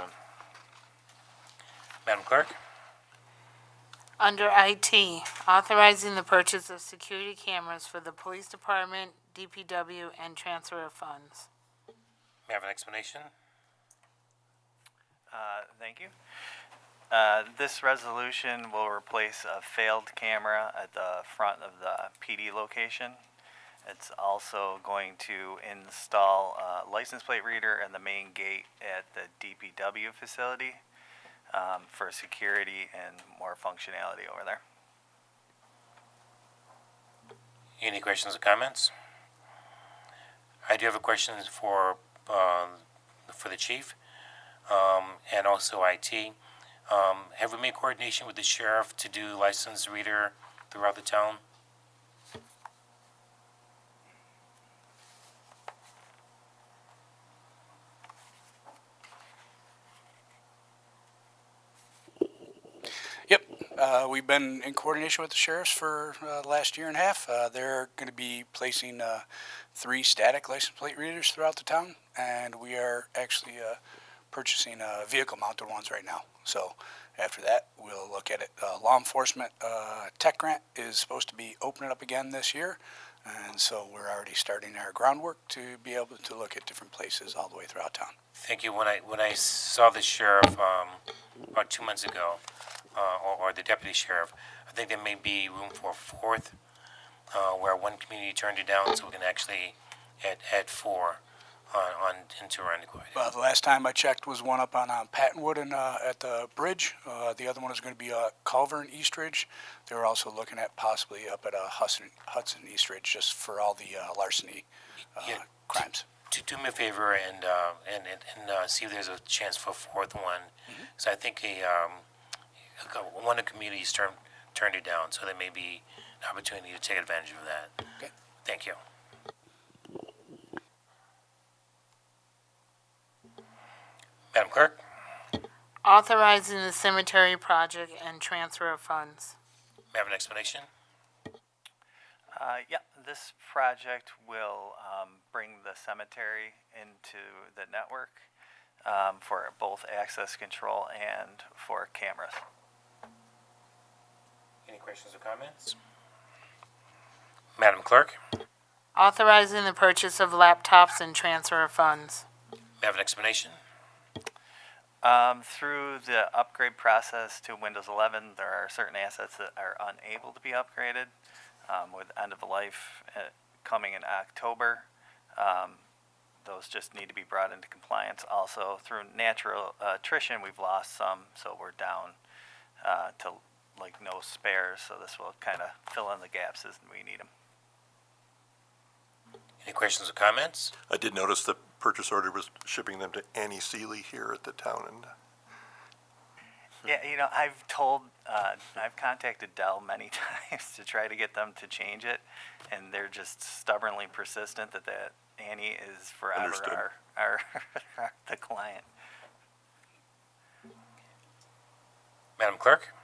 Madam Clerk? Under IT, authorizing the purchase of security cameras for the police department, DPW, and transfer of funds. May I have an explanation? Thank you. This resolution will replace a failed camera at the front of the PD location. It's also going to install a license plate reader in the main gate at the DPW facility for security and more functionality over there. Any questions or comments? I do have a question for the chief, and also IT. Have we made coordination with the sheriff to do license reader throughout the town? Yep, we've been in coordination with the sheriffs for the last year and a half. They're going to be placing 3 static license plate readers throughout the town, and we are actually purchasing vehicle-mounted ones right now. So after that, we'll look at it. Law enforcement tech grant is supposed to be opening up again this year, and so we're already starting our groundwork to be able to look at different places all the way throughout town. Thank you. When I saw the sheriff about 2 months ago, or the deputy sheriff, I think there may be room for a 4th, where one community turned it down, so we can actually add 4 on into Irondequoit. The last time I checked was one up on Pattonwood and at the bridge. The other one is going to be Culver and Eastridge. They were also looking at possibly up at Hudson Eastridge, just for all the larceny crimes. Do me a favor and see if there's a chance for a 4th one. So I think one of the communities turned it down, so there may be an opportunity to take advantage of that. Okay. Thank you. Madam Clerk? Authorizing the cemetery project and transfer of funds. May I have an explanation? Yeah, this project will bring the cemetery into the network for both access control and for cameras. Any questions or comments? Madam Clerk? Authorizing the purchase of laptops and transfer of funds. May I have an explanation? Through the upgrade process to Windows 11, there are certain assets that are unable to be upgraded. With end of life coming in October, those just need to be brought into compliance. Also, through natural attrition, we've lost some, so we're down to like no spares. So this will kind of fill in the gaps as we need them. Any questions or comments? I did notice the purchase order was shipping them to Annie Seeley here at the town end. Yeah, you know, I've contacted Dell many times to try to get them to change it, and they're just stubbornly persistent that Annie is forever Understood. our the client. Madam Clerk?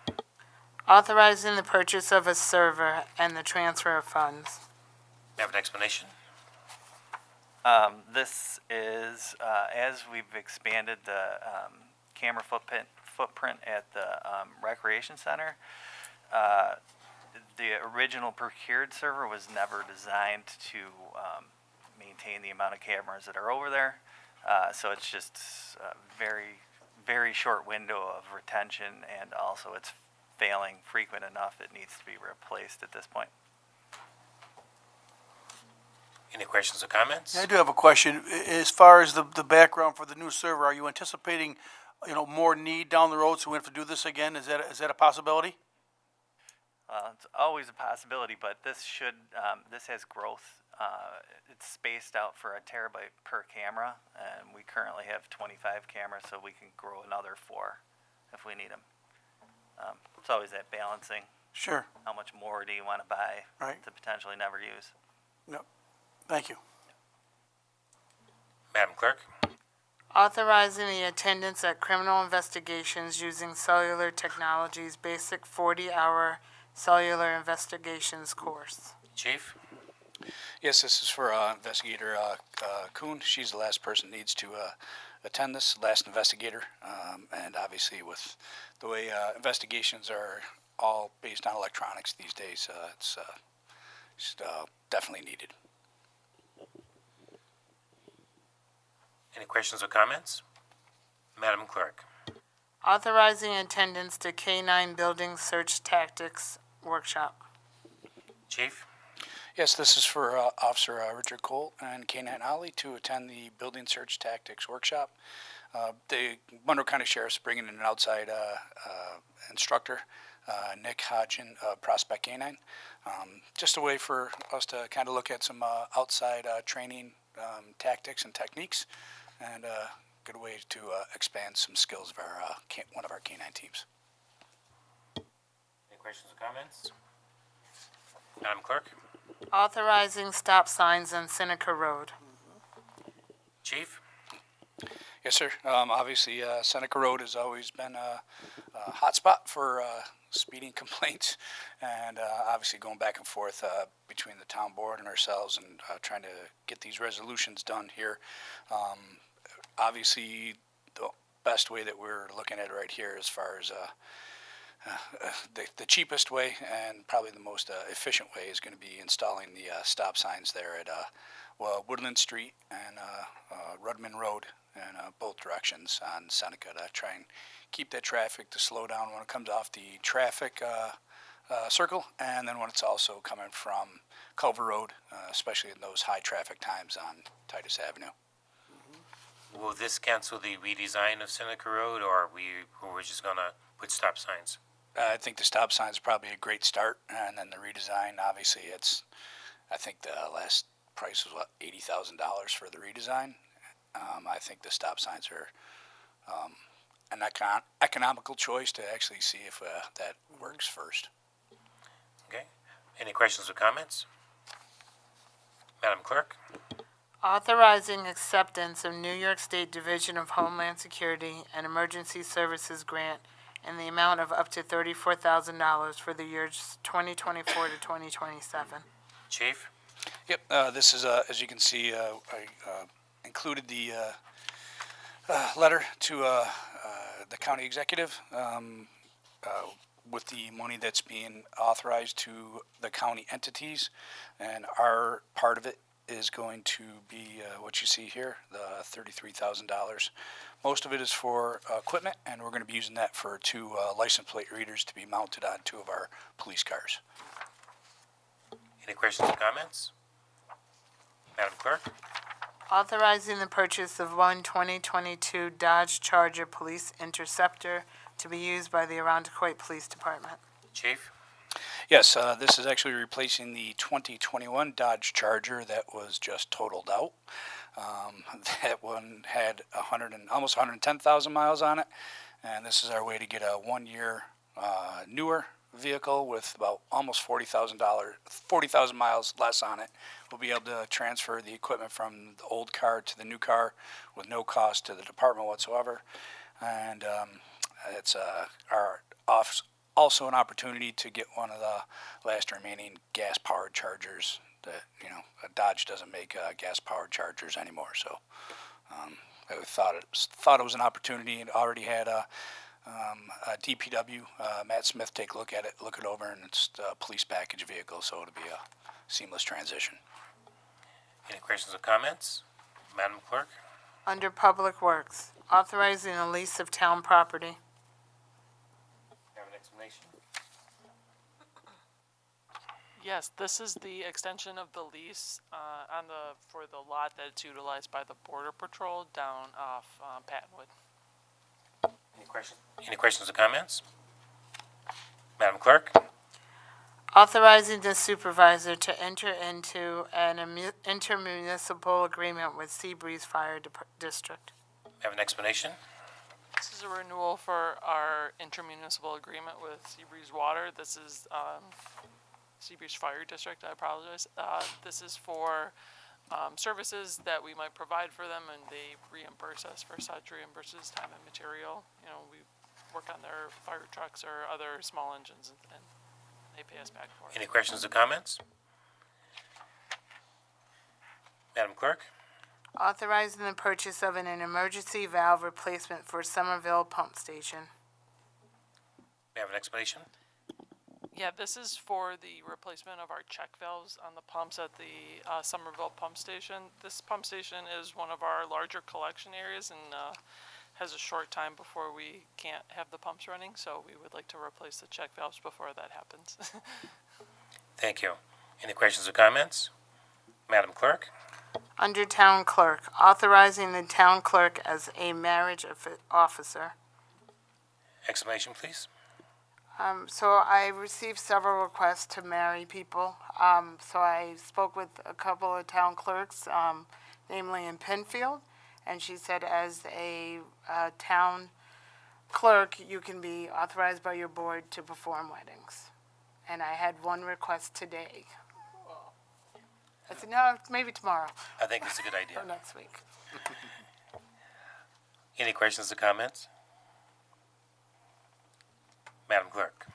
Authorizing the purchase of a server and the transfer of funds. May I have an explanation? This is, as we've expanded the camera footprint at the recreation center, the original procured server was never designed to maintain the amount of cameras that are over there. So it's just a very, very short window of retention, and also it's failing frequent enough it needs to be replaced at this point. Any questions or comments? I do have a question. As far as the background for the new server, are you anticipating, more need down the road, so we have to do this again? Is that a possibility? It's always a possibility, but this this has growth. It's spaced out for a terabyte per camera, and we currently have 25 cameras, so we can grow another 4 if we need them. It's always that balancing. Sure. How much more do you want to buy Right. to potentially never use? Yep. Thank you. Madam Clerk? Authorizing the attendance at criminal investigations using cellular technologies basic 40-hour cellular investigations course. Chief? Yes, this is for Investigator Kuhn. She's the last person that needs to attend this, last investigator. And obviously with the way investigations are all based on electronics these days, it's definitely needed. Any questions or comments? Madam Clerk? Authorizing attendance to K-9 Building Search Tactics Workshop. Chief? Yes, this is for Officer Richard Cole and K-9 Ollie to attend the Building Search Tactics Workshop. The Monroe County Sheriff's bringing in an outside instructor, Nick Hodgin, Prospect K-9. Just a way for us to kind of look at some outside training tactics and techniques, and a good way to expand some skills of our one of our K-9 teams. Any questions or comments? Madam Clerk? Authorizing stop signs on Seneca Road. Chief? Yes, sir. Obviously, Seneca Road has always been a hot spot for speeding complaints, and obviously going back and forth between the town board and ourselves, and trying to get these resolutions done here. Obviously, the best way that we're looking at it right here, as far as the cheapest way and probably the most efficient way, is going to be installing the stop signs there at Woodland Street and Rudman Road in both directions on Seneca, to try and keep that traffic to slow down when it comes off the traffic circle, and then when it's also coming from Culver Road, especially in those high traffic times on Titus Avenue. Will this cancel the redesign of Seneca Road, or we're just gonna put stop signs? I think the stop sign is probably a great start, and then the redesign, obviously, I think the last price was, $80,000 for the redesign. I think the stop signs are an economical choice to actually see if that works first. Okay. Any questions or comments? Madam Clerk? Authorizing acceptance of New York State Division of Homeland Security and Emergency Services grant in the amount of up to $34,000 for the years 2024 to 2027. Chief? Yep, this is, as you can see, I included the letter to the county executive with the money that's being authorized to the county entities, and our part of it is going to be what you see here, the $33,000. Most of it is for equipment, and we're going to be using that for 2 license plate readers to be mounted on 2 of our police cars. Any questions or comments? Madam Clerk? Authorizing the purchase of one 2022 Dodge Charger Police Interceptor to be used by the Arundecoit Police Department. Chief? Yes, this is actually replacing the 2021 Dodge Charger that was just totaled out. That one had almost 110,000 miles on it, and this is our way to get a 1-year newer vehicle with about almost 40,000 miles less on it. We'll be able to transfer the equipment from the old car to the new car with no cost to the department whatsoever, and it's also an opportunity to get one of the last remaining gas-powered chargers that, you know, Dodge doesn't make gas-powered Chargers anymore, so I thought it was an opportunity, and already had a DPW, Matt Smith, take a look at it, look it over, and it's a police package vehicle, so it'll be a seamless transition. Any questions or comments? Madam Clerk? Under Public Works, authorizing a lease of town property. Have an explanation? Yes, this is the extension of the lease for the lot that's utilized by the Border Patrol down off Pattonwood. Any questions or comments? Madam Clerk? Authorizing the supervisor to enter into an intermunicipal agreement with Seabreeze Fire District. Have an explanation? This is a renewal for our intermunicipal agreement with Seabreeze Water. This is Seabreeze Fire District, I apologize. This is for services that we might provide for them, and they reimburse us for such, reimburses time and material. You know, we work on their fire trucks or other small engines, and they pay us back for it. Any questions or comments? Madam Clerk? Authorizing the purchase of an emergency valve replacement for Somerville Pump Station. May I have an explanation? Yeah, this is for the replacement of our check valves on the pumps at the Somerville Pump Station. This pump station is one of our larger collection areas and has a short time before we can't have the pumps running, so we would like to replace the check valves before that happens. Thank you. Any questions or comments? Madam Clerk? Under Town Clerk, authorizing the Town Clerk as a marriage officer. Explanation, please. So I received several requests to marry people. So I spoke with a couple of town clerks, namely in Penfield, and she said as a town clerk, you can be authorized by your board to perform weddings. And I had one request today. I said, no, maybe tomorrow. I think it's a good idea. Or next week. Any questions or comments? Madam Clerk?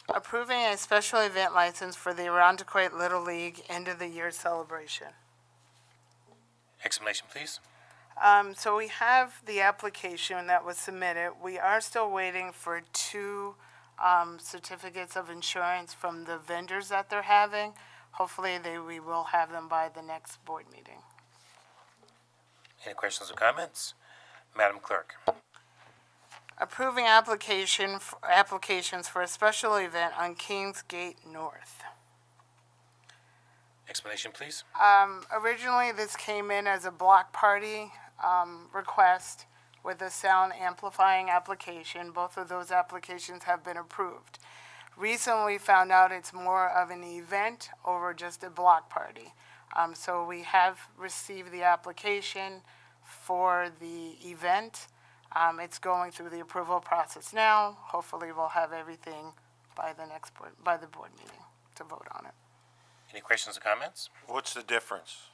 Approving a special event license for the Arundecoit Little League end of the year celebration. Explanation, please. So we have the application that was submitted. We are still waiting for 2 certificates of insurance from the vendors that they're having. Hopefully we will have them by the next board meeting. Any questions or comments? Madam Clerk? Approving applications for a special event on Kings Gate North. Explanation, please. Originally, this came in as a block party request with a sound amplifying application. Both of those applications have been approved. Recently found out it's more of an event over just a block party. So we have received the application for the event. It's going through the approval process now. Hopefully we'll have everything by the board meeting to vote on it. Any questions or comments? What's the difference?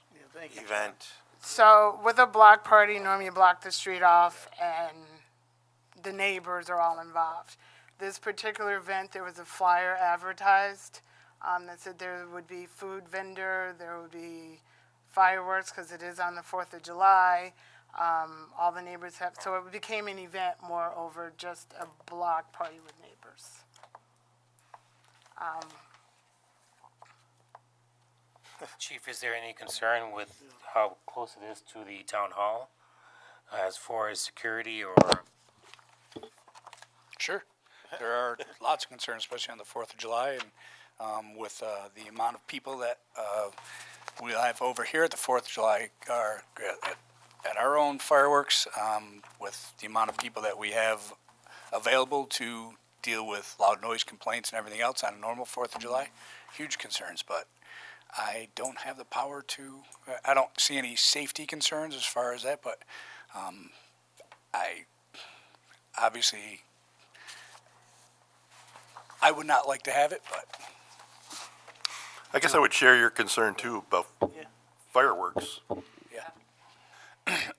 Event. So with a block party, normally you block the street off and the neighbors are all involved. This particular event, there was a flyer advertised that said there would be food vendor, there would be fireworks because it is on the 4th of July. All the neighbors have, so it became an event more over just a block party with neighbors. Chief, is there any concern with how close it is to the town hall as far as security or? Sure. There are lots of concerns, especially on the 4th of July, and with the amount of people that we have over here at the 4th of July are at our own fireworks, with the amount of people that we have available to deal with loud noise complaints and everything else on a normal 4th of July. Huge concerns, but I don't have the power to, I don't see any safety concerns as far as that, but I obviously, I would not like to have it, but. I guess I would share your concern too about fireworks. Yeah.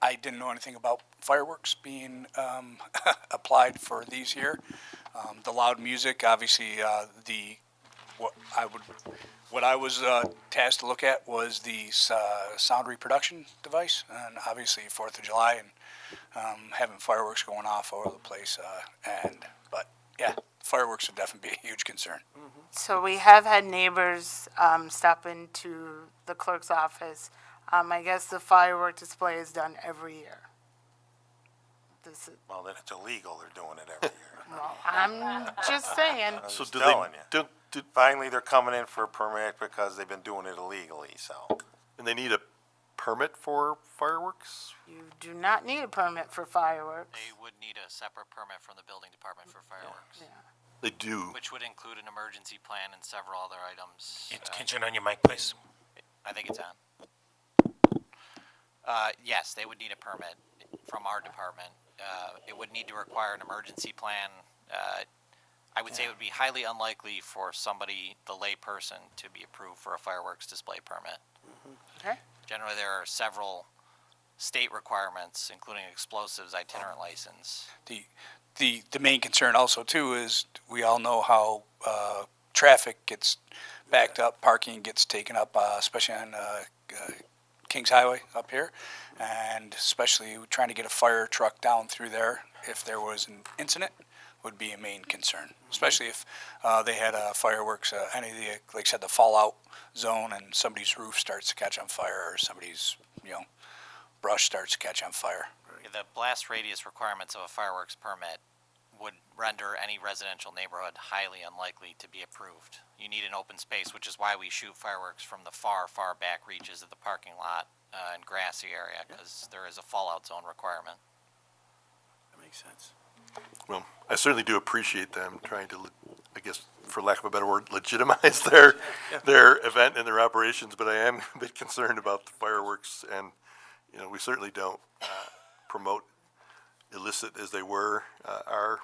I didn't know anything about fireworks being applied for these here. The loud music, obviously, what What I was tasked to look at was the sound reproduction device, and obviously 4th of July, and having fireworks going off all over the place. But yeah, fireworks would definitely be a huge concern. So we have had neighbors stop into the clerk's office. I guess the firework display is done every year. This is, Well, then it's illegal, they're doing it every year. well, I'm just saying. I'm So just do telling they, you. do, Finally, they're coming in for a permit because they've been doing it illegally, so. and they need a permit for fireworks? You do not need a permit for fireworks. They would need a separate permit from the building department for fireworks, They do. which would include an emergency plan and several other items. Can you turn on your mic, please? I think it's on. Yes, they would need a permit from our department. It would need to require an emergency plan. I would say it would be highly unlikely for somebody, the lay person, to be approved for a fireworks display permit. Okay. Generally, there are several state requirements, including explosives, itinerant license. The main concern also too is we all know how traffic gets backed up, parking gets taken up, especially on Kings Highway up here, and especially trying to get a fire truck down through there if there was an incident would be a main concern, especially if they had fireworks, any of the, like I said, the fallout zone, and somebody's roof starts to catch on fire, or somebody's, brush starts to catch on fire. The blast radius requirements of a fireworks permit would render any residential neighborhood highly unlikely to be approved. You need an open space, which is why we shoot fireworks from the far, far back reaches of the parking lot and grassy area, because there is a fallout zone requirement. That makes sense. Well, I certainly do appreciate them trying to, I guess, for lack of a better word, legitimize their event and their operations, but I am a bit concerned about the fireworks, and, we certainly don't promote illicit as they were our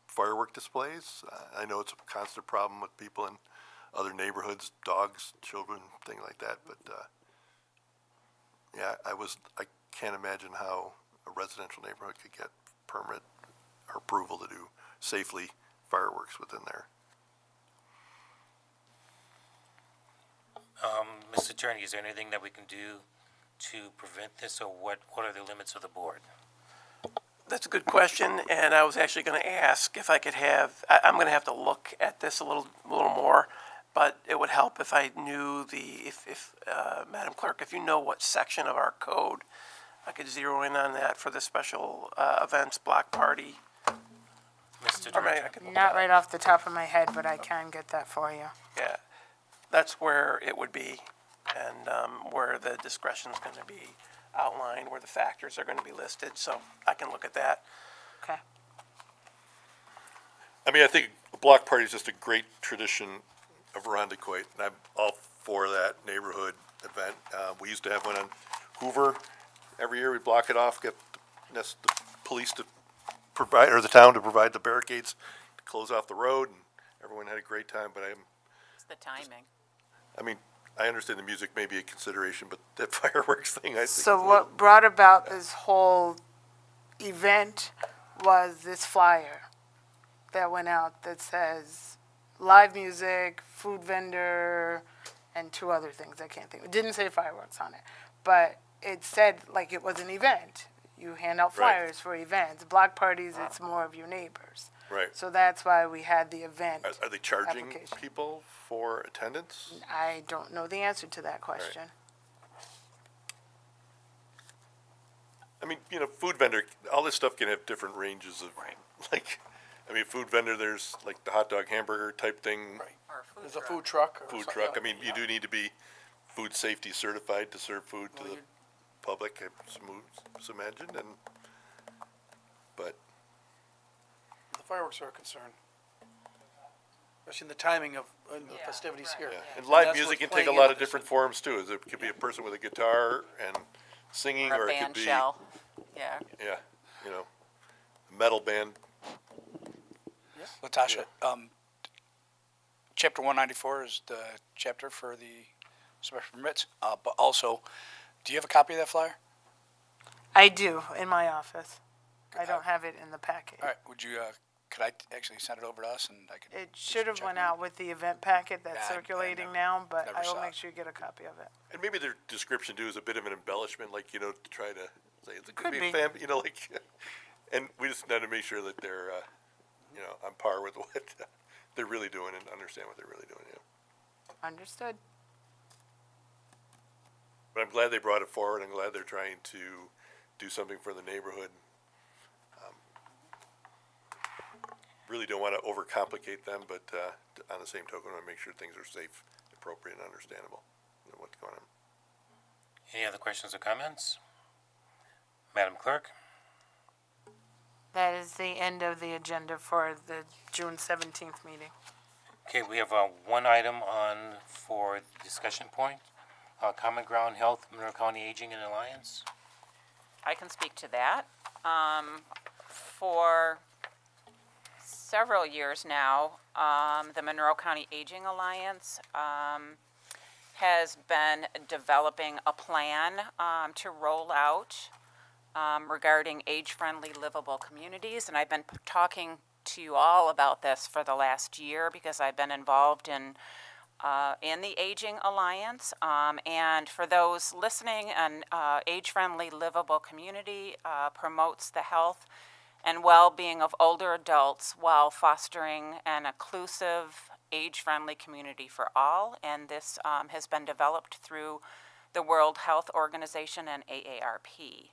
firework displays. I know it's a constant problem with people in other neighborhoods, dogs, children, things like that, but, yeah, I can't imagine how a residential neighborhood could get permit or approval to do safely fireworks within there. Mr. Attorney, is there anything that we can do to prevent this, or what are the limits of the board? That's a good question, and I was actually going to ask if I could have, I'm going to have to look at this a little more, but it would help if I knew if Madam Clerk, if you know what section of our code, I could zero in on that for the special events block party. Mr. Or maybe Director? I could look Not it up. right off the top of my head, but I can get that for you. Yeah, that's where it would be, and where the discretion's going to be outlined, where the factors are going to be listed, so I can look at that. Okay. I mean, I think a block party is just a great tradition of Arundecoit, and I'm all for that neighborhood event. We used to have one on Hoover. Every year we'd block it off, get the police to provide, or the town to provide the barricades, to close off the road, and everyone had a great time, but It's the timing. I understand the music may be a consideration, but that fireworks thing, I think. So what brought about this whole event was this flyer that went out that says live music, food vendor, and two other things I can't think of. It didn't say fireworks on it, but it said like it was an event. You hand out Right. flyers for events. Block parties, it's more of your neighbors. Right. So that's why we had the event. Are they charging application. people for attendance? I don't know the answer to that question. I mean, food vendor, all this stuff can have different ranges of, food vendor, there's like the hot dog hamburger type thing. Right. There's a food truck. or Food something. truck, you do need to be food safety certified to serve food to the public, I imagine, but, The fireworks are a concern. Especially in the timing of the festivities here. yeah. And that's live what's music can playing take a lot into of this. different forms too. It could be a person with a guitar and singing, Or or a it could band be, shell. Yeah. yeah, a metal band. Latasha, Chapter 194 is the chapter for the special permits, but also, do you have a copy of that flyer? I do, in my office. I don't have it in the packet. All right, would you could I actually send it over to us and I could? It should have went out with the event packet that's Yeah, I circulating never- now, but never I will saw make it. sure you get a copy of it. And maybe their description too is a bit of an embellishment, like, to try to say it's a Could good be. family, like, and we just need to make sure that they're, on par with what they're really doing and understand what they're really doing, yeah. Understood. But I'm glad they brought it forward. I'm glad they're trying to do something for the neighborhood. Really don't want to overcomplicate them, but on the same token, I want to make sure things are safe, appropriate, and understandable. What's going on? Any other questions or comments? Madam Clerk? That is the end of the agenda for the June 17th meeting. Okay, we have one item on for discussion point. Common Ground Health, Monroe County Aging and Alliance. I can speak to that. For several years now, the Monroe County Aging Alliance has been developing a plan to roll out regarding age-friendly livable communities. And I've been talking to you all about this for the last year because I've been involved in the Aging Alliance. And for those listening, an age-friendly livable community promotes the health and well-being of older adults while fostering an inclusive, age-friendly community for all. And this has been developed through the World Health Organization and AARP.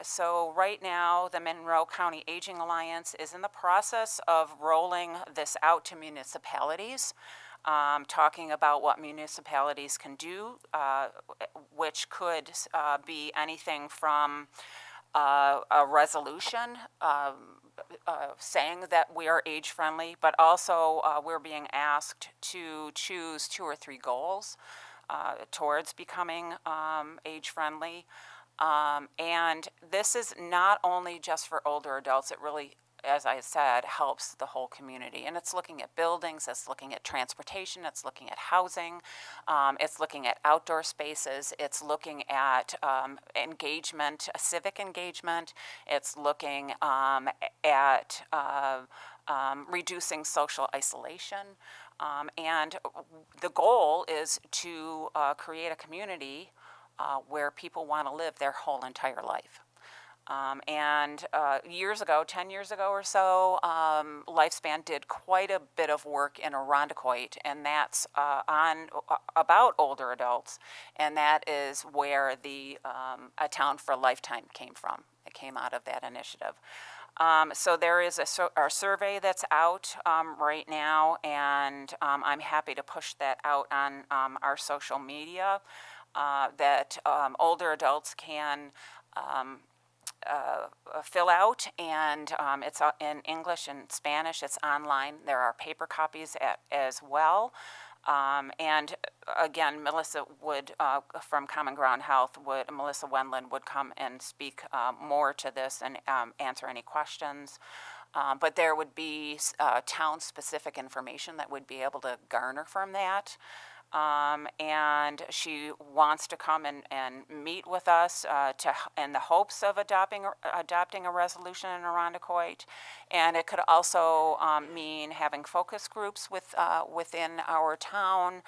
So right now, the Monroe County Aging Alliance is in the process of rolling this out to municipalities, talking about what municipalities can do, which could be anything from a resolution saying that we are age-friendly, but also we're being asked to choose 2 or 3 goals towards becoming age-friendly. And this is not only just for older adults, it really, as I said, helps the whole community. And it's looking at buildings, it's looking at transportation, it's looking at housing, it's looking at outdoor spaces, it's looking at engagement, civic engagement, it's looking at reducing social isolation. And the goal is to create a community where people want to live their whole entire life. Years ago, 10 years ago or so, Lifespan did quite a bit of work in Irondequoit, and that's about older adults, and that is where the A Town for a Lifetime came from. It came out of that initiative. So there is our survey that's out right now, and I'm happy to push that out on our social media. That older adults can fill out, and it's in English and Spanish. It's online. There are paper copies as well. And again, Melissa would, from Common Ground Health, Melissa Wendland would come and speak more to this and answer any questions. But there would be town-specific information that would be able to garner from that. And she wants to come and meet with us in the hopes of adopting a resolution in Irondequoit. And it could also mean having focus groups within our town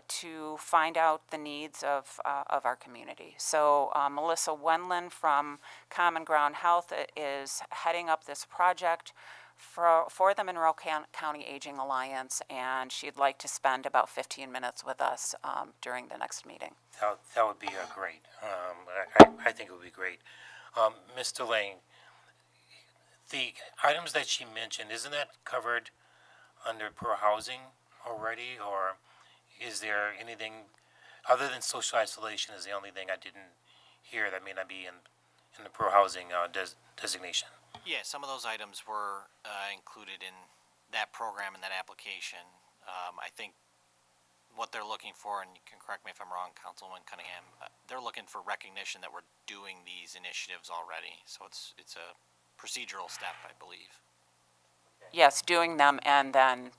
to find out the needs of our community. So Melissa Wendland from Common Ground Health is heading up this project for the Monroe County Aging Alliance, and she'd like to spend about 15 minutes with us during the next meeting. That would be great. I think it would be great. Mr. Lane, the items that she mentioned, isn't that covered under per housing already, or is there anything other than social isolation is the only thing I didn't hear that may not be in the per housing designation? Yeah, some of those items were included in that program and that application. I think what they're looking for, and you can correct me if I'm wrong, Councilwoman Cunningham, they're looking for recognition that we're doing these initiatives already. So it's a procedural step, I believe. Yes, doing them and then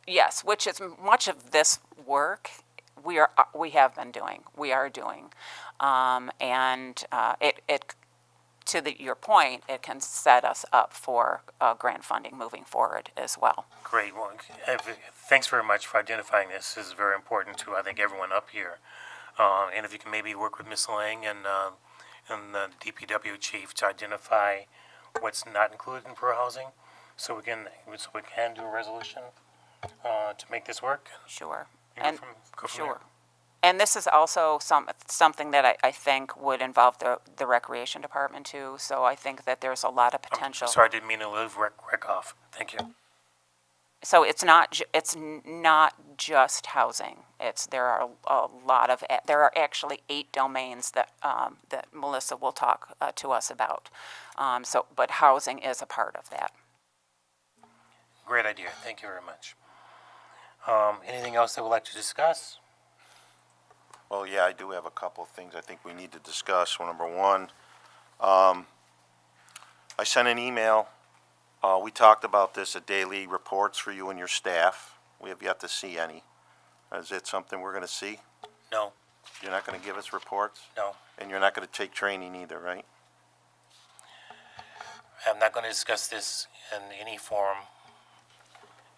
yes, which is much of this work we are doing, and it your point, it can set us up for grant funding moving forward as well. Great. Well, thanks very much for identifying this. This is very important to, I think, everyone up here. And if you can maybe work with Ms. Lang and the DPW chief to identify what's not included in pro housing, so we can do a resolution to make this work. Sure. And go from Sure. there. And this is also something that I think would involve the recreation department too, so I think that there's a lot of potential. Sorry, I didn't mean to leave rec off. Thank you. So it's not just housing. There are actually 8 domains that Melissa will talk to us about. But housing is a part of that. Great idea. Thank you very much. Anything else that we'd like to discuss? Well, yeah, I do have a couple of things I think we need to discuss. Well, number one, I sent an email. We talked about this at daily reports for you and your staff. We have yet to see any. Is it something we're going to see? No. You're not going to give us reports? No. And you're not going to take training either, right? I'm not going to discuss this in any form.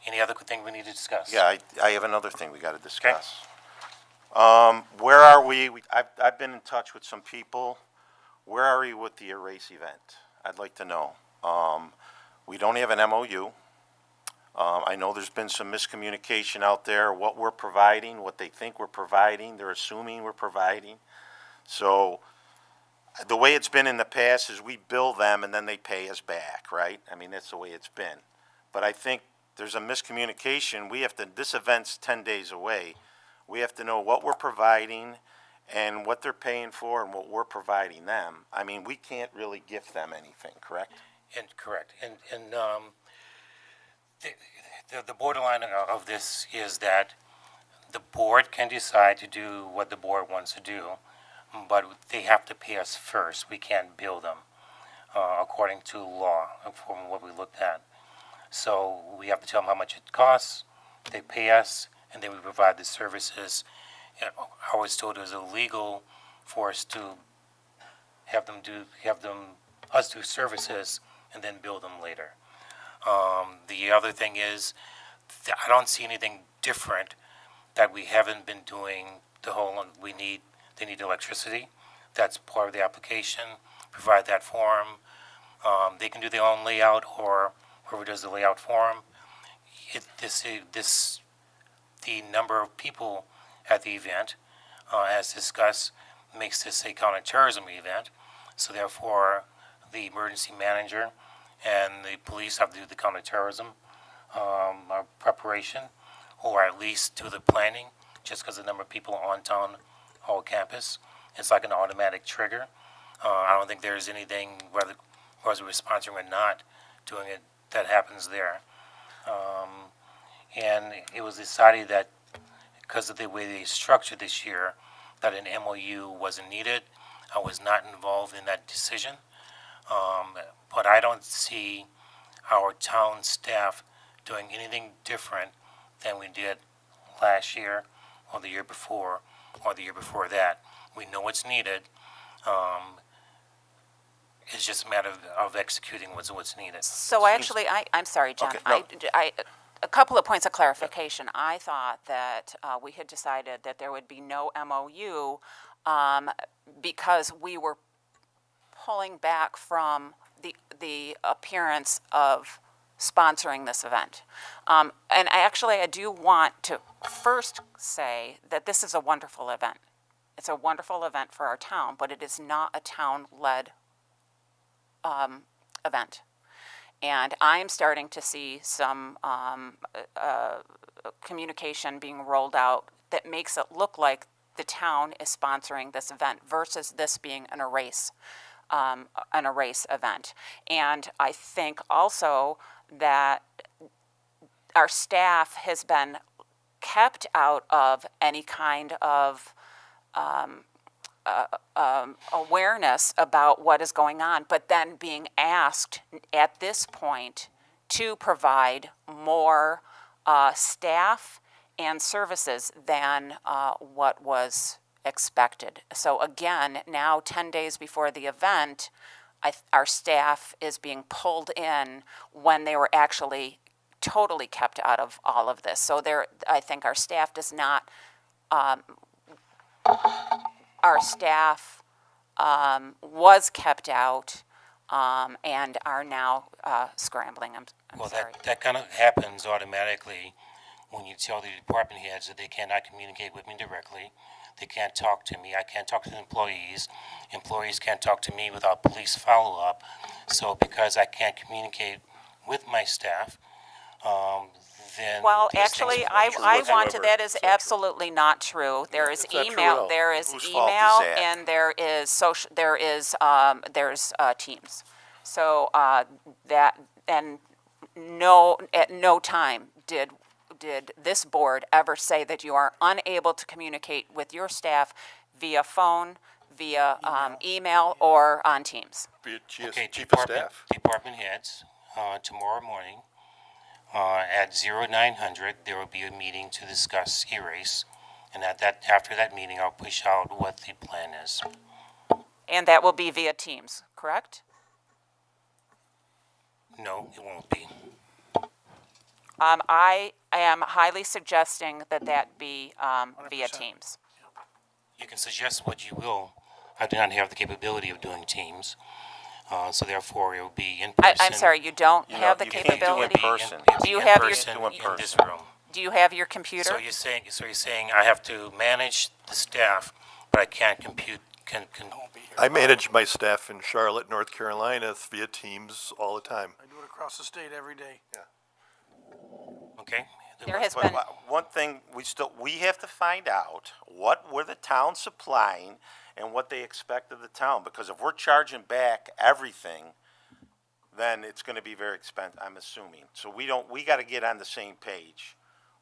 Any other thing we need to discuss? Yeah, I have another thing we got to discuss. Where are we? I've been in touch with some people. Where are we with the Erase event? I'd like to know. We don't have an MOU. I know there's been some miscommunication out there, what we're providing, what they think we're providing, they're assuming we're providing. So the way it's been in the past is we bill them and then they pay us back, right? I mean, that's the way it's been. But I think there's a miscommunication. This event's 10 days away. We have to know what we're providing and what they're paying for and what we're providing them. I mean, we can't really gift them anything, correct? Correct. The borderline of this is that the board can decide to do what the board wants to do, but they have to pay us first. We can't bill them according to law from what we looked at. So we have to tell them how much it costs, they pay us, and then we provide the services. I was told it was illegal for us to have us do services and then bill them later. The other thing is, I don't see anything different that we haven't been doing. They need electricity. That's part of the application. Provide that form. They can do their own layout, or whoever does the layout for them. The number of people at the event, as discussed, makes this a counterterrorism event. So therefore, the emergency manager and the police have to do the counterterrorism preparation, or at least do the planning, just because the number of people on town hall campus. It's like an automatic trigger. I don't think there's anything, whether we're sponsoring or not, doing it, that happens there. And it was decided that because of the way they structured this year, that an MOU wasn't needed. I was not involved in that decision. But I don't see our town staff doing anything different than we did last year or the year before or the year before that. We know what's needed. It's just a matter of executing what's needed. So actually, I'm sorry, John. Okay, no. A couple of points of clarification. I thought that we had decided that there would be no MOU because we were pulling back from the appearance of sponsoring this event. And I do want to first say that this is a wonderful event. It's a wonderful event for our town, but it is not a town-led event. And I'm starting to see some communication being rolled out that makes it look like the town is sponsoring this event versus this being an erase event. And I think also that our staff has been kept out of any kind of awareness about what is going on, but then being asked at this point to provide more staff and services than what was expected. So again, now 10 days before the event, our staff is being pulled in when they were actually totally kept out of all of this. So I think our staff does not, our staff was kept out and are now scrambling. I'm Well, sorry. that kind of happens automatically when you tell the department heads that they cannot communicate with me directly. They can't talk to me. I can't talk to the employees. Employees can't talk to me without police follow-up. So because I can't communicate with my staff, then. Well, these things actually, fall I through. want to, that is absolutely not true. There is It's not true at email, all. there is Whose fault is email, that? and there is social, there's Teams. So, that, and no, at no time did this board ever say that you are unable to communicate with your staff via phone, via email, or on Teams. Be it Okay, chief of staff. department heads, tomorrow morning, at 0900, there will be a meeting to discuss E-Race. And after that meeting, I'll push out what the plan is. And that will be via Teams, correct? No, it won't be. I am highly suggesting that be via 100%. Teams. You can suggest what you will. I do not have the capability of doing Teams. So therefore, it will be in person. I'm sorry, you don't You have know, the you can't do in capability? person. Do you in have your- person Do in in person. this room. Do you have your computer? So you're saying I have to manage the staff, but I can't compute, I manage my staff in Charlotte, North Carolina via Teams all the time. I do it across the state every day. okay? There has But been, one thing, we have to find out what were the town supplying and what they expect of the town, because if we're charging back everything, then it's gonna be very expensive, I'm assuming. So we gotta get on the same page.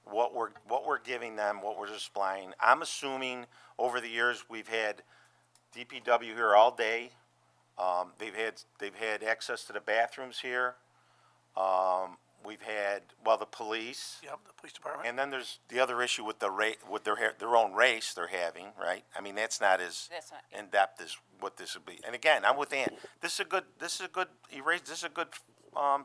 What we're giving them, what we're supplying. I'm assuming over the years, we've had DPW here all day. They've had access to the bathrooms here. We've had, the police. Yep, the police department. And then there's the other issue with with their own race they're having, right? I mean, that's not as That's not- in depth as what this would be. And again, I'm with Ann. This is a good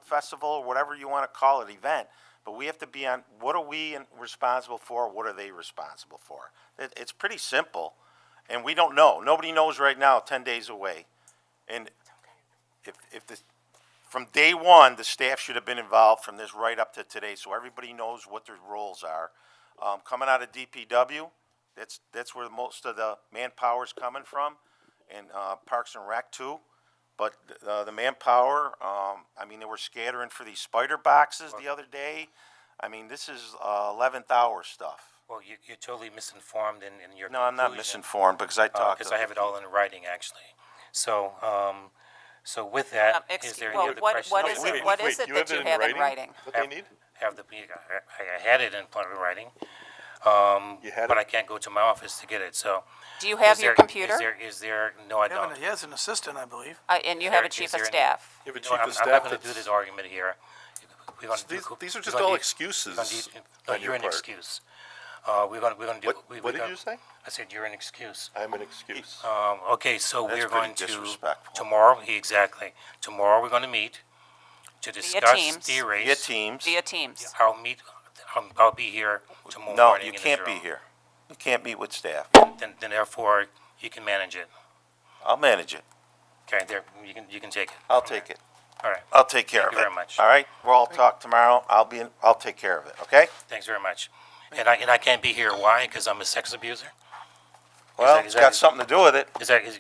festival, or whatever you want to call it, event. But we have to be on, what are we responsible for? What are they responsible for? It's pretty simple, and we don't know. Nobody knows right now, 10 days away. And from day one, the staff should have been involved from this right up to today, so everybody knows what their roles are. Coming out of DPW, that's where most of the manpower's coming from, and Parks and Rec too. But the manpower, I mean, they were scattering for these spider boxes the other day. I mean, this is 11th hour stuff. Well, you're totally misinformed in your No, I'm not conclusion. misinformed because I talked to Because I have it all in writing, actually. So, so with that, is there any other questions? what is it that you have in writing? What they need? I had it in writing. You had but it? I can't go to my office to get it, so. Do you have is your there- computer? Is there, no, I don't. He has an assistant, I believe. And you have a chief of staff. You have a No, chief I'm of staff not gonna do that's. this argument here. We're gonna do- These are we're just gonna all do- excuses we're gonna do- on your You're an part. excuse. We're gonna do. What did you say? I said you're an excuse. I'm an excuse. Okay, so That's we're pretty going to, disrespectful. tomorrow, exactly. Tomorrow, we're gonna meet to discuss Teams. the race. Via Teams. Via Teams. I'll be here tomorrow No, morning you in this can't be room. here. You can't meet with staff. Then therefore, you can manage it. I'll manage it. Okay, there, you can take it. I'll from there. take it. All right, I'll take care Thank of you it. very much. All right, we'll all talk tomorrow. I'll take care of it, okay? thanks very much. And I can't be here, why? Because I'm a sex abuser? Well, that- it's is got that- something to do with it.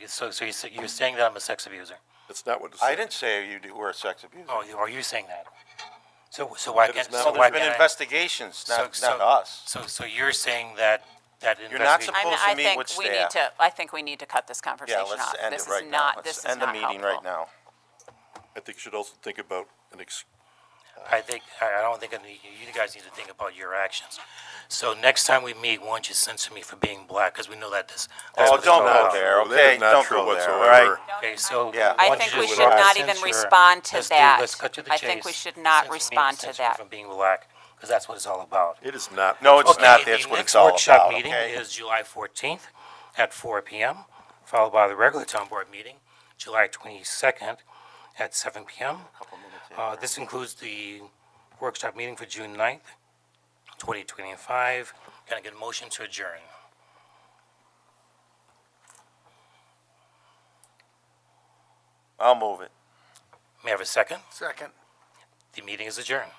So you're saying that I'm a sex abuser? That's not what it I said. didn't say you were a sex abuser. Oh, are you saying that? So why That can't, is not so what why There's been can't I? investigations, not us. So you're saying that You're not investigation. supposed to meet with staff. I think we need to cut this Yeah, conversation off. let's end This it is right now. not, this Let's is end the not meeting helpful. right now. I think you should also think about I don't think you guys need to think about your actions. So next time we meet, why don't you censor me for being black, because we know that this. that's Oh, what it's don't all go about. there, That is okay? not Don't true go there, all whatsoever. right? Okay, so. Yeah. why I don't think you we just should not censor- even respond to let's that. Let's cut to the I chase. think we should not Censor me- respond to censor me that. from being black, because that's what it's all about. it is not. No, it's Okay, not. That's what it's all The next workshop about, meeting okay? is July 14th at 4 PM, followed by the regular town board meeting, July 22nd at 7 p.m. This includes the workshop meeting for June 9th, 2025. Can I get a motion to adjourn? I'll move it. May I have a second? Second. The meeting is adjourned.